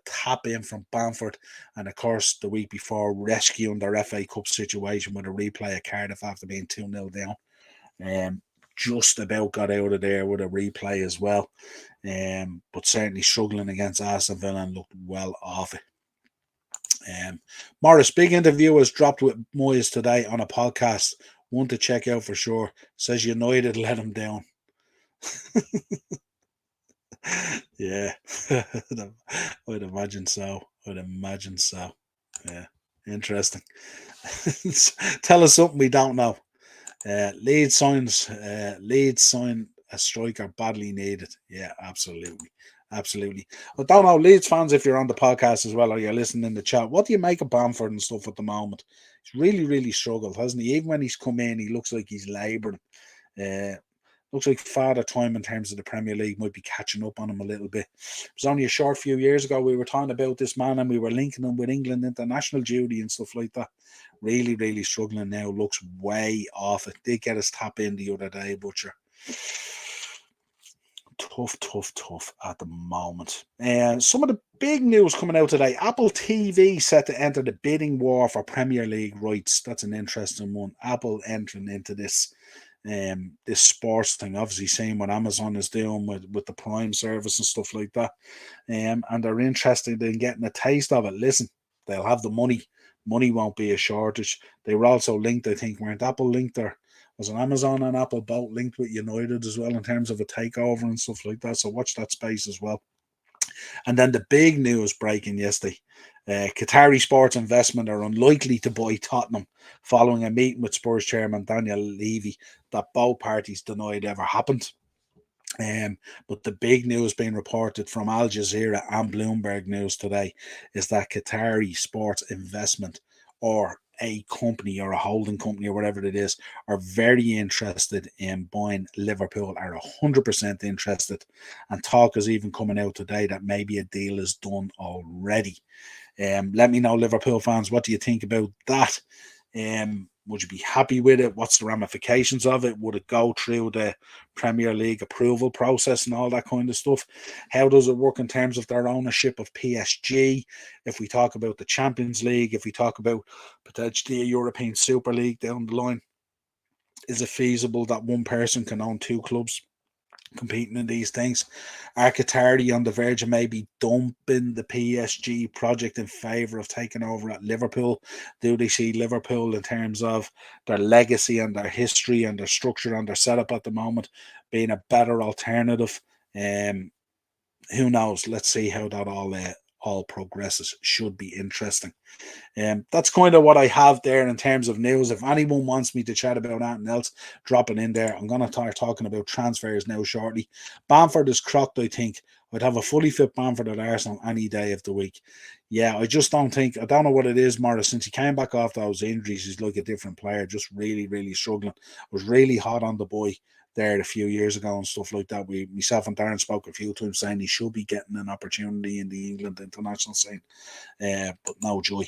A: tap in from Bamford. And of course, the week before, rescuing their FA Cup situation with a replay at Cardiff after being 2-0 down. Just about got out of there with a replay as well. But certainly struggling against Aston Villa and looked well off it. Morris, big interview was dropped with Moyes today on a podcast. One to check out for sure. Says United let him down. Yeah, I'd imagine so. Yeah, interesting. Tell us something we don't know. Leeds sign a striker badly needed. Yeah, absolutely. I don't know, Leeds fans, if you're on the podcast as well or you're listening in the chat, what do you make of Bamford and stuff at the moment? He's really struggled, hasn't he? Even when he's come in, he looks like he's labouring. Looks like father time in terms of the Premier League might be catching up on him a little bit. It was only a short few years ago we were talking about this man and we were linking him with England international duty and stuff like that. Really struggling now. Looks way off it. Did get his tap in the other day, Butcher. Tough at the moment. Some of the big news coming out today. Apple TV set to enter the bidding war for Premier League rights. That's an interesting one. Apple entering into this sports thing, obviously seeing what Amazon is doing with the Prime service and stuff like that. And they're interested in getting a taste of it. Listen, they'll have the money. Money won't be a shortage. They were also linked, I think, weren't Apple linked there? Was it Amazon and Apple both linked with United as well in terms of a takeover and stuff like that? So watch that space as well. And then the big news breaking yesterday. Qatari Sports Investment are unlikely to buy Tottenham following a meeting with Spurs chairman Daniel Levy that both parties denied ever happened. But the big news being reported from Al Jazeera and Bloomberg News today is that Qatari Sports Investment, or a company or a holding company or whatever it is, are very interested in buying Liverpool, are 100% interested. And talk is even coming out today that maybe a deal is done already. Let me know, Liverpool fans, what do you think about that? Would you be happy with it? What's the ramifications of it? Would it go through the Premier League approval process and all that kind of stuff? How does it work in terms of their ownership of PSG? If we talk about the Champions League, if we talk about potentially a European Super League down the line, is it feasible that one person can own two clubs competing in these things? Are Qatari on the verge of maybe dumping the PSG project in favour of taking over at Liverpool? Do they see Liverpool in terms of their legacy and their history and their structure and their setup at the moment being a better alternative? Who knows? Let's see how that all progresses. Should be interesting. That's kind of what I have there in terms of news. If anyone wants me to chat about anything else, drop it in there. I'm going to start talking about transfers now shortly. Bamford is crocked, I think. I'd have a fully fit Bamford at Arsenal any day of the week. Yeah, I just don't think, I don't know what it is, Morris. Since he came back off those injuries, he's like a different player, just really struggling. I was really hot on the boy there a few years ago and stuff like that. Myself and Darren spoke a few times saying he should be getting an opportunity in the England international scene. But no joy.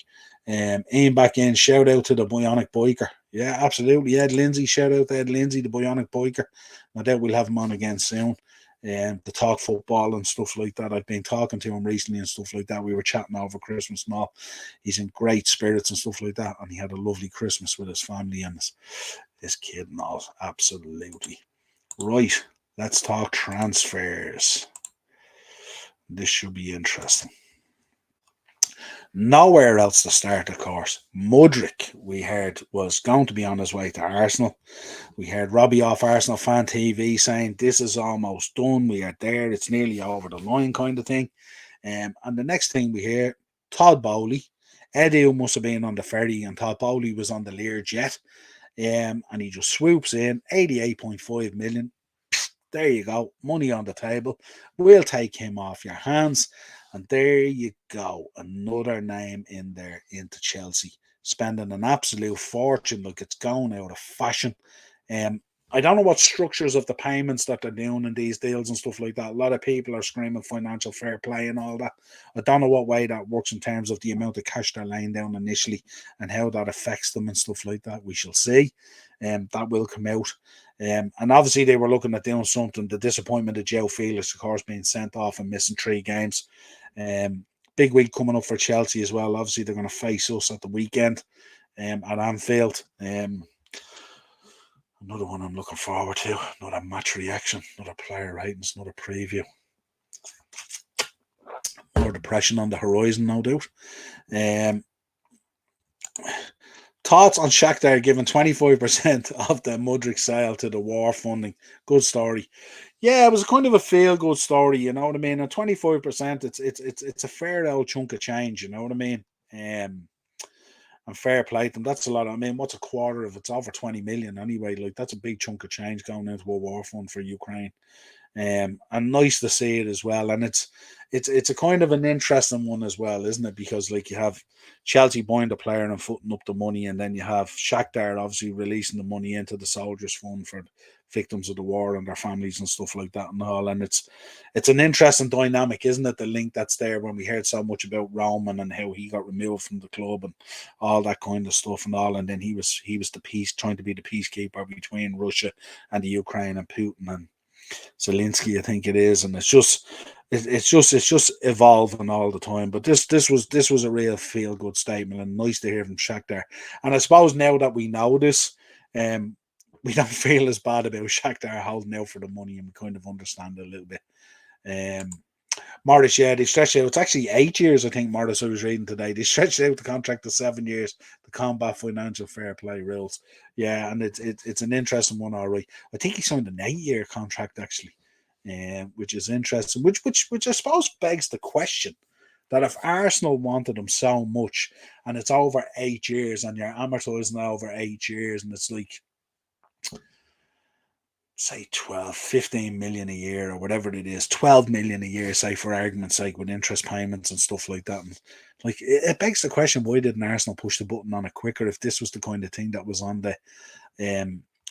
A: Ian back in, shout out to the Bionic Biker. Yeah, absolutely. Ed Lindsay, shout out to Ed Lindsay, the Bionic Biker. No doubt we'll have him on again soon. To talk football and stuff like that. I've been talking to him recently and stuff like that. We were chatting over Christmas and all. He's in great spirits and stuff like that. And he had a lovely Christmas with his family and his kid and all. Absolutely. Right, let's talk transfers. This should be interesting. Nowhere else to start, of course. Mudryk, we heard, was going to be on his way to Arsenal. We heard Robbie off Arsenal Fan TV saying, this is almost done. We are there. It's nearly over the line kind of thing. And the next thing we hear, Todd Bowley. Edu must have been on the ferry and Todd Bowley was on the Lear jet. And he just swoops in, 88.5 million. There you go. Money on the table. We'll take him off your hands. And there you go. Another name in there into Chelsea. Spending an absolute fortune like it's going out of fashion. I don't know what structures of the payments that they're doing in these deals and stuff like that. A lot of people are screaming financial fair play and all that. I don't know what way that works in terms of the amount of cash they're laying down initially and how that affects them and stuff like that. We shall see. That will come out. And obviously they were looking at doing something. The disappointment of Joe Felix, of course, being sent off and missing 3 games. Big week coming up for Chelsea as well. Obviously they're going to face us at the weekend at Anfield. Another one I'm looking forward to. Another match reaction. Another player ratings. Another preview. More depression on the horizon, no doubt. Thoughts on Shakhtar giving 25% of the Mudryk sale to the war funding. Good story. Yeah, it was kind of a feel-good story, you know what I mean? At 25%, it's a fair old chunk of change, you know what I mean? And fair play to them. That's a lot. I mean, what's a quarter of it's over 20 million anyway? Like, that's a big chunk of change going into a war fund for Ukraine. And nice to see it as well. And it's a kind of an interesting one as well, isn't it? Because like you have Chelsea buying the player and footing up the money, and then you have Shakhtar obviously releasing the money into the soldiers fund for victims of the war and their families and stuff like that and all. And it's an interesting dynamic, isn't it? The link that's there when we heard so much about Roman and how he got removed from the club and all that kind of stuff and all. And then he was trying to be the peacekeeper between Russia and the Ukraine and Putin and Zelensky, I think it is, and it's just evolving all the time. But this was a real feel good statement and nice to hear from Shakhtar. And I suppose now that we know this, we don't feel as bad about Shakhtar holding out for the money, and we kind of understand it a little bit. Morris, yeah, they stretched out. It's actually 8 years, I think, Morris, I was reading today. They stretched out the contract to 7 years to combat financial fair play rules. Yeah, and it's an interesting one, all right. I think he signed an 8-year contract, actually, which is interesting, which I suppose begs the question that if Arsenal wanted him so much and it's over 8 years and you're amortizing over 8 years and it's like, say 12, 15 million a year or whatever it is, 12 million a year, say for argument's sake, with interest payments and stuff like that. And like it begs the question, why didn't Arsenal push the button on it quicker if this was the kind of thing that was on the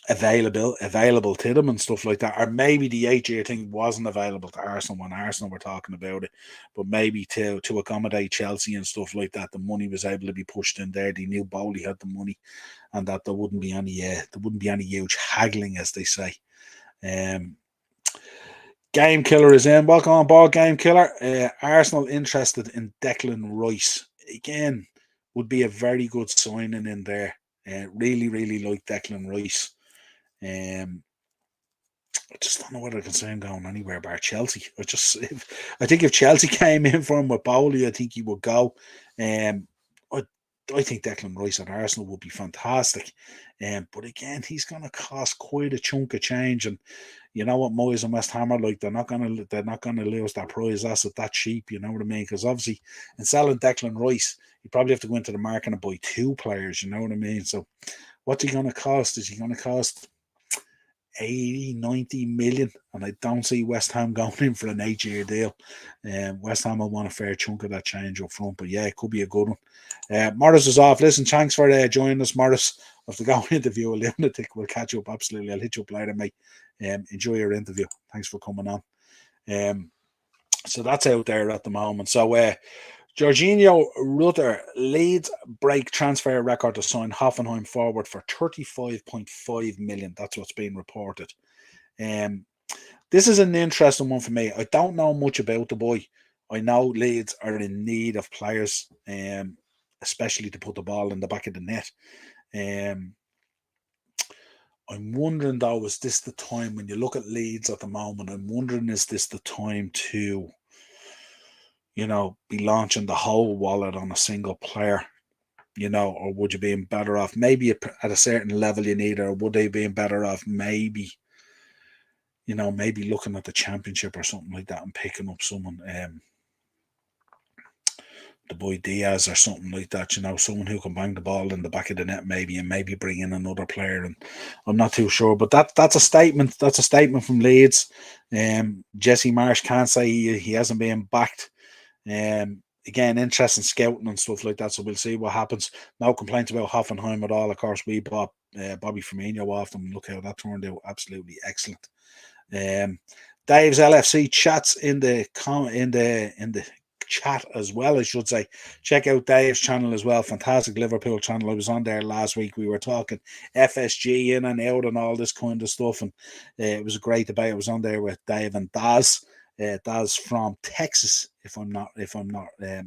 A: available to them and stuff like that? Or maybe the 8-year thing wasn't available to Arsenal when Arsenal were talking about it, but maybe to accommodate Chelsea and stuff like that, the money was able to be pushed in there. They knew Bowley had the money, and that there wouldn't be any huge haggling, as they say. Game Killer is in. Welcome on board, Game Killer. Arsenal interested in Declan Rice. Again, would be a very good signing in there. Really, really like Declan Rice. I just don't know whether I can see him going anywhere bar Chelsea. I think if Chelsea came in for him with Bowley, I think he would go. I think Declan Rice at Arsenal would be fantastic. But again, he's going to cost quite a chunk of change. And you know what Moyes and West Ham are like, they're not going to lose that prize asset that cheap, you know what I mean? Because obviously in selling Declan Rice, you probably have to go into the market and buy 2 players, you know what I mean? So what's he going to cost? Is he going to cost 80, 90 million? And I don't see West Ham going in for an 8-year deal. West Ham will want a fair chunk of that change up front, but yeah, it could be a good one. Morris is off. Listen, thanks for joining us, Morris. I have to go interview a lunatic. We'll catch up, absolutely. I'll hit you up later, mate. Enjoy your interview. Thanks for coming on. So that's out there at the moment. So Jorginho Rutter leads break transfer record to sign Hoffenheim forward for 35.5 million. That's what's being reported. This is an interesting one for me. I don't know much about the boy. I know Leeds are in need of players, especially to put the ball in the back of the net. I'm wondering though, is this the time when you look at Leeds at the moment? I'm wondering, is this the time to, be launching the whole wallet on a single player? Or would you be better off maybe at a certain level you need, or would they be better off maybe, maybe looking at the championship or something like that and picking up someone, the boy Diaz or something like that, someone who can bang the ball in the back of the net maybe, and maybe bring in another player. And I'm not too sure, but that's a statement. That's a statement from Leeds. Jesse Marsh can't say he hasn't been backed. Again, interesting scouting and stuff like that, so we'll see what happens. No complaints about Hoffenheim at all. Of course, we bought Bobby Firmino off them. Look how that turned out, absolutely excellent. Dave's LFC chats in the chat as well, I should say. Check out Dave's channel as well. Fantastic Liverpool channel. I was on there last week. We were talking FSG in and out and all this kind of stuff, and it was a great debate. I was on there with Dave and Daz. Daz from Texas, if I'm not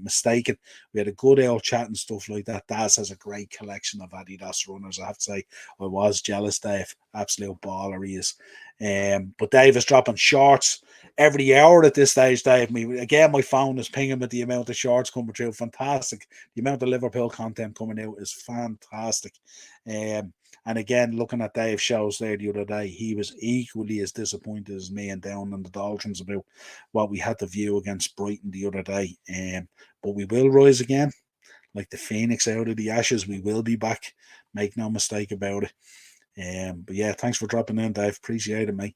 A: mistaken. We had a good old chat and stuff like that. Daz has a great collection of Adidas runners. I have to say, I was jealous, Dave. Absolute baller he is. But Dave is dropping shorts every hour at this stage, Dave. My phone is pinging with the amount of shorts coming through. Fantastic. The amount of Liverpool content coming out is fantastic. And again, looking at Dave's shows there the other day, he was equally as disappointed as me and down in the doldrums about what we had to view against Brighton the other day. But we will rise again. Like the phoenix out of the ashes, we will be back. Make no mistake about it. But yeah, thanks for dropping in, Dave. Appreciate it, mate.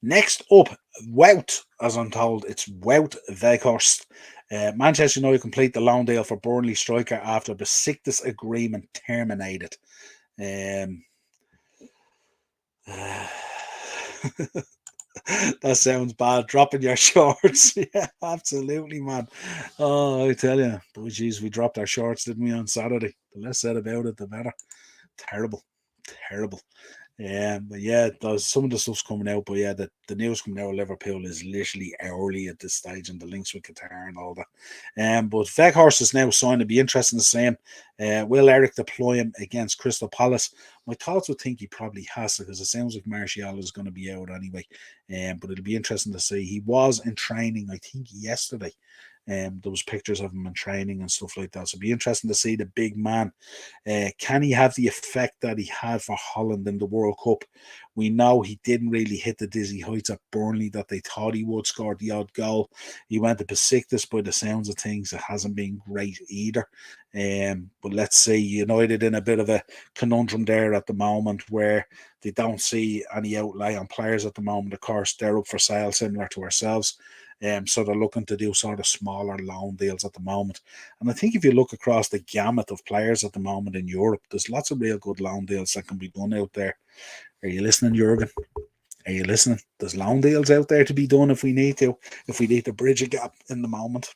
A: Next up, Wout, as I'm told, it's Wout Weghorst. Manchester United complete the loan deal for Burnley striker after the Besiktas agreement terminated. That sounds bad. Dropping your shorts. Yeah, absolutely, man. Oh, I tell you. Boy, geez, we dropped our shorts, didn't we, on Saturday? The less said about it, the better. Terrible. But yeah, some of the stuff's coming out, but yeah, the news coming out of Liverpool is literally hourly at this stage, and the links with Qatar and all that. But Weghorst is now signed. It'd be interesting to see him. Will Eric deploy him against Crystal Palace? My thoughts would think he probably has to, because it sounds like Martial is going to be out anyway. But it'll be interesting to see. He was in training, I think, yesterday. There was pictures of him in training and stuff like that. So it'll be interesting to see the big man. Can he have the effect that he had for Holland in the World Cup? We know he didn't really hit the dizzy heights at Burnley that they thought he would. Score the odd goal. He went to Besiktas, by the sounds of things, it hasn't been great either. But let's see. United in a bit of a conundrum there at the moment, where they don't see any outlay on players at the moment. Of course, they're up for sale, similar to ourselves. So they're looking to do sort of smaller loan deals at the moment. And I think if you look across the gamut of players at the moment in Europe, there's lots of real good loan deals that can be done out there. Are you listening, Jurgen? Are you listening? There's loan deals out there to be done if we need to bridge a gap in the moment.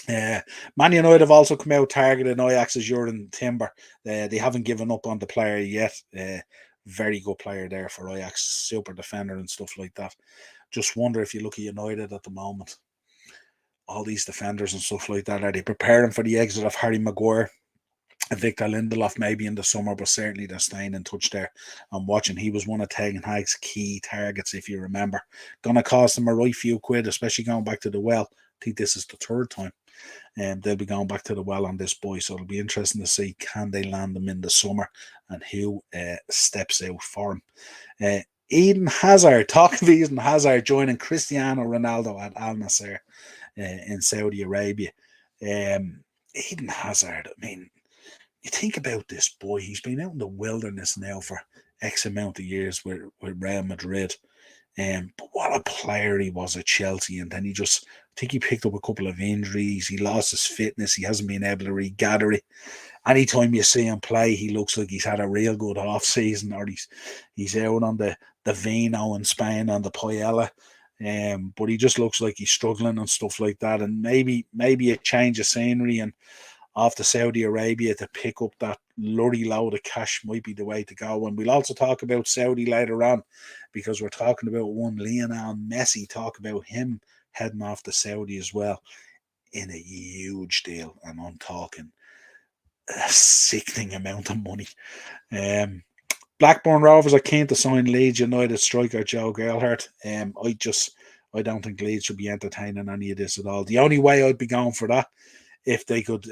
A: Man United have also come out targeting Ajax's Jurgen Timber. They haven't given up on the player yet. Very good player there for Ajax, super defender and stuff like that. Just wonder if you look at United at the moment, all these defenders and stuff like that, are they preparing for the exit of Harry Maguire and Victor Lindelof maybe in the summer? But certainly they're staying in touch there. I'm watching. He was one of Ten Hag's key targets, if you remember. Gonna cost them a right few quid, especially going back to the well. I think this is the third time. And they'll be going back to the well on this boy. So it'll be interesting to see, can they land them in the summer, and who steps out for him. Eden Hazard, talk of Eden Hazard joining Cristiano Ronaldo at Al Nassr in Saudi Arabia. Eden Hazard, I mean, you think about this boy, he's been out in the wilderness now for X amount of years with Real Madrid. But what a player he was at Chelsea, and then I think he picked up a couple of injuries. He lost his fitness. He hasn't been able to regather it. Anytime you see him play, he looks like he's had a real good off season, or he's out on the Vino in Spain on the Paella. But he just looks like he's struggling and stuff like that. And maybe a change of scenery and off to Saudi Arabia to pick up that lorry load of cash might be the way to go. And we'll also talk about Saudi later on, because we're talking about one Lionel Messi. Talk about him heading off to Saudi as well in a huge deal. And I'm talking a sickening amount of money. Blackburn Rovers are keen to sign Leeds United striker Joe Gerhardt. I don't think Leeds should be entertaining any of this at all. The only way I'd be going for that, if they could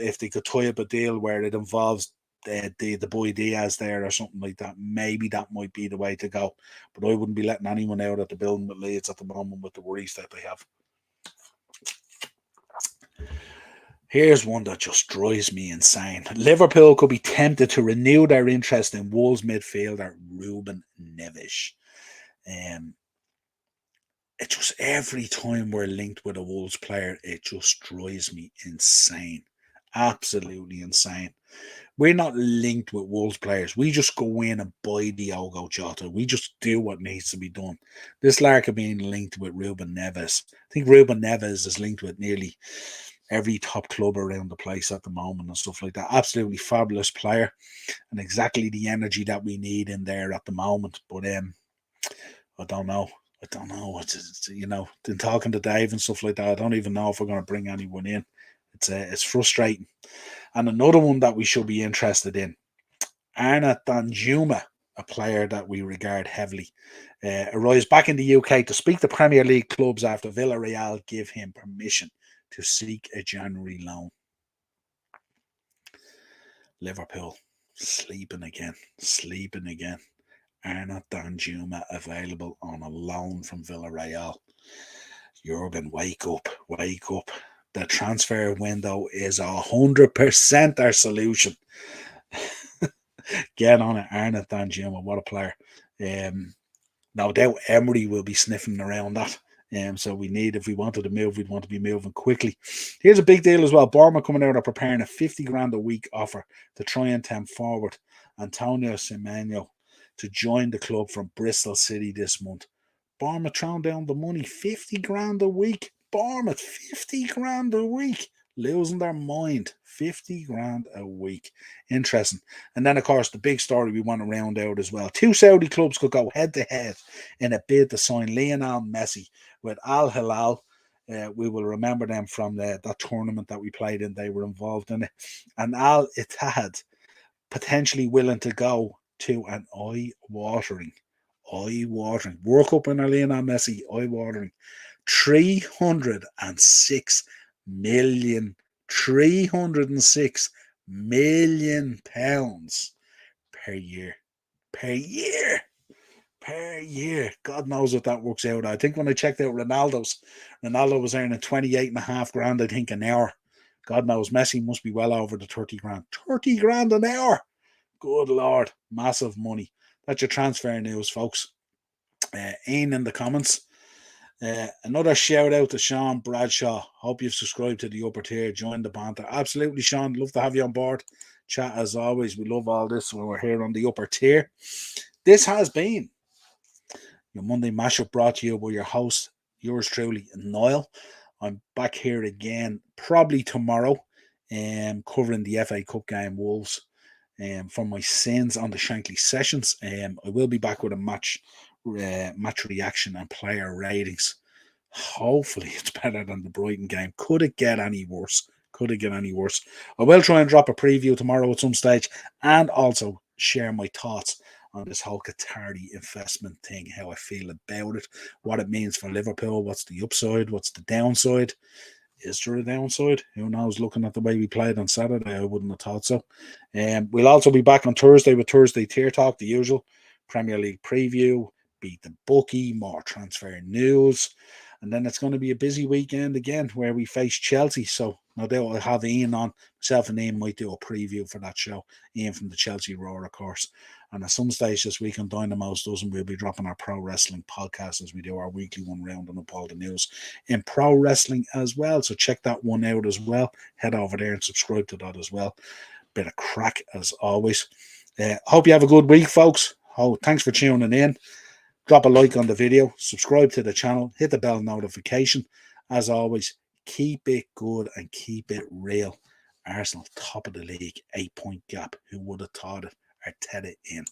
A: tie up a deal where it involves the boy Diaz there or something like that, maybe that might be the way to go. But I wouldn't be letting anyone out at the building with Leeds at the moment with the worries that they have. Here's one that just drives me insane. Liverpool could be tempted to renew their interest in Wolves midfielder Ruben Neves. It just, every time we're linked with a Wolves player, it just drives me insane. Absolutely insane. We're not linked with Wolves players. We just go in and buy Diogo Jota. We just do what needs to be done. This lark of being linked with Ruben Neves. I think Ruben Neves is linked with nearly every top club around the place at the moment and stuff like that. Absolutely fabulous player and exactly the energy that we need in there at the moment. But I don't know. It's in talking to Dave and stuff like that, I don't even know if we're going to bring anyone in. It's frustrating. And another one that we should be interested in, Arna Danjuma, a player that we regard heavily, arrives back in the UK to speak to Premier League clubs after Villarreal give him permission to seek a January loan. Liverpool, sleeping again. Arna Danjuma available on a loan from Villarreal. Jurgen, wake up. The transfer window is 100% our solution. Get on it, Arna Danjuma. What a player. No doubt Emery will be sniffing around that. So if we wanted to move, we'd want to be moving quickly. Here's a big deal as well. Bournemouth coming out are preparing a 50 grand a week offer to try and tempt forward Antonio Semenyo to join the club from Bristol City this month. Bournemouth throwing down the money, 50 grand a week. Bournemouth, 50 grand a week. Losing their mind. 50 grand a week. Interesting. And then, of course, the big story we want to round out as well. 2 Saudi clubs could go head-to-head in a bid to sign Lionel Messi with Al Hilal. We will remember them from that tournament that we played in. They were involved in it. And Al Ittihad potentially willing to go to an eye-watering World Cup winner Lionel Messi, eye-watering 306 million pounds per year. God knows what that works out. I think when I checked out Ronaldo was earning 28.5 grand, I think, an hour. God knows Messi must be well over the 30 grand. 30 grand an hour. Good Lord. Massive money. That's your transfer news, folks. Ian in the comments. Another shout out to Sean Bradshaw. Hope you've subscribed to the upper tier. Join the banter. Absolutely, Sean. Love to have you on board. Chat as always. We love all this when we're here on the upper tier. This has been your Monday mashup brought to you by your host, yours truly, Niall. I'm back here again probably tomorrow, covering the FA Cup game Wolves. For my sins on the Shankly sessions. I will be back with a match reaction and player ratings. Hopefully it's better than the Brighton game. Could it get any worse? I will try and drop a preview tomorrow at some stage and also share my thoughts on this whole Qatari investment thing, how I feel about it, what it means for Liverpool, what's the upside, what's the downside. Is there a downside? Who knows? Looking at the way we played on Saturday, I wouldn't have thought so. We'll also be back on Thursday with Thursday Tier Talk, the usual Premier League preview, beat the bookie, more transfer news. And then it's going to be a busy weekend again where we face Chelsea. So no doubt I'll have Ian on. Myself and Ian might do a preview for that show. Ian from the Chelsea Roar, of course. And at some stage this week on Dynamo's Dozen, we'll be dropping our pro wrestling podcast as we do our weekly one rounding up all the news in pro wrestling as well. So check that one out as well. Head over there and subscribe to that as well. Bit of crack as always. Hope you have a good week, folks. Thanks for tuning in. Drop a like on the video, subscribe to the channel, hit the bell notification. As always, keep it good and keep it real. Arsenal top of the league, 8-point gap. Who would have thought it? Arteta in.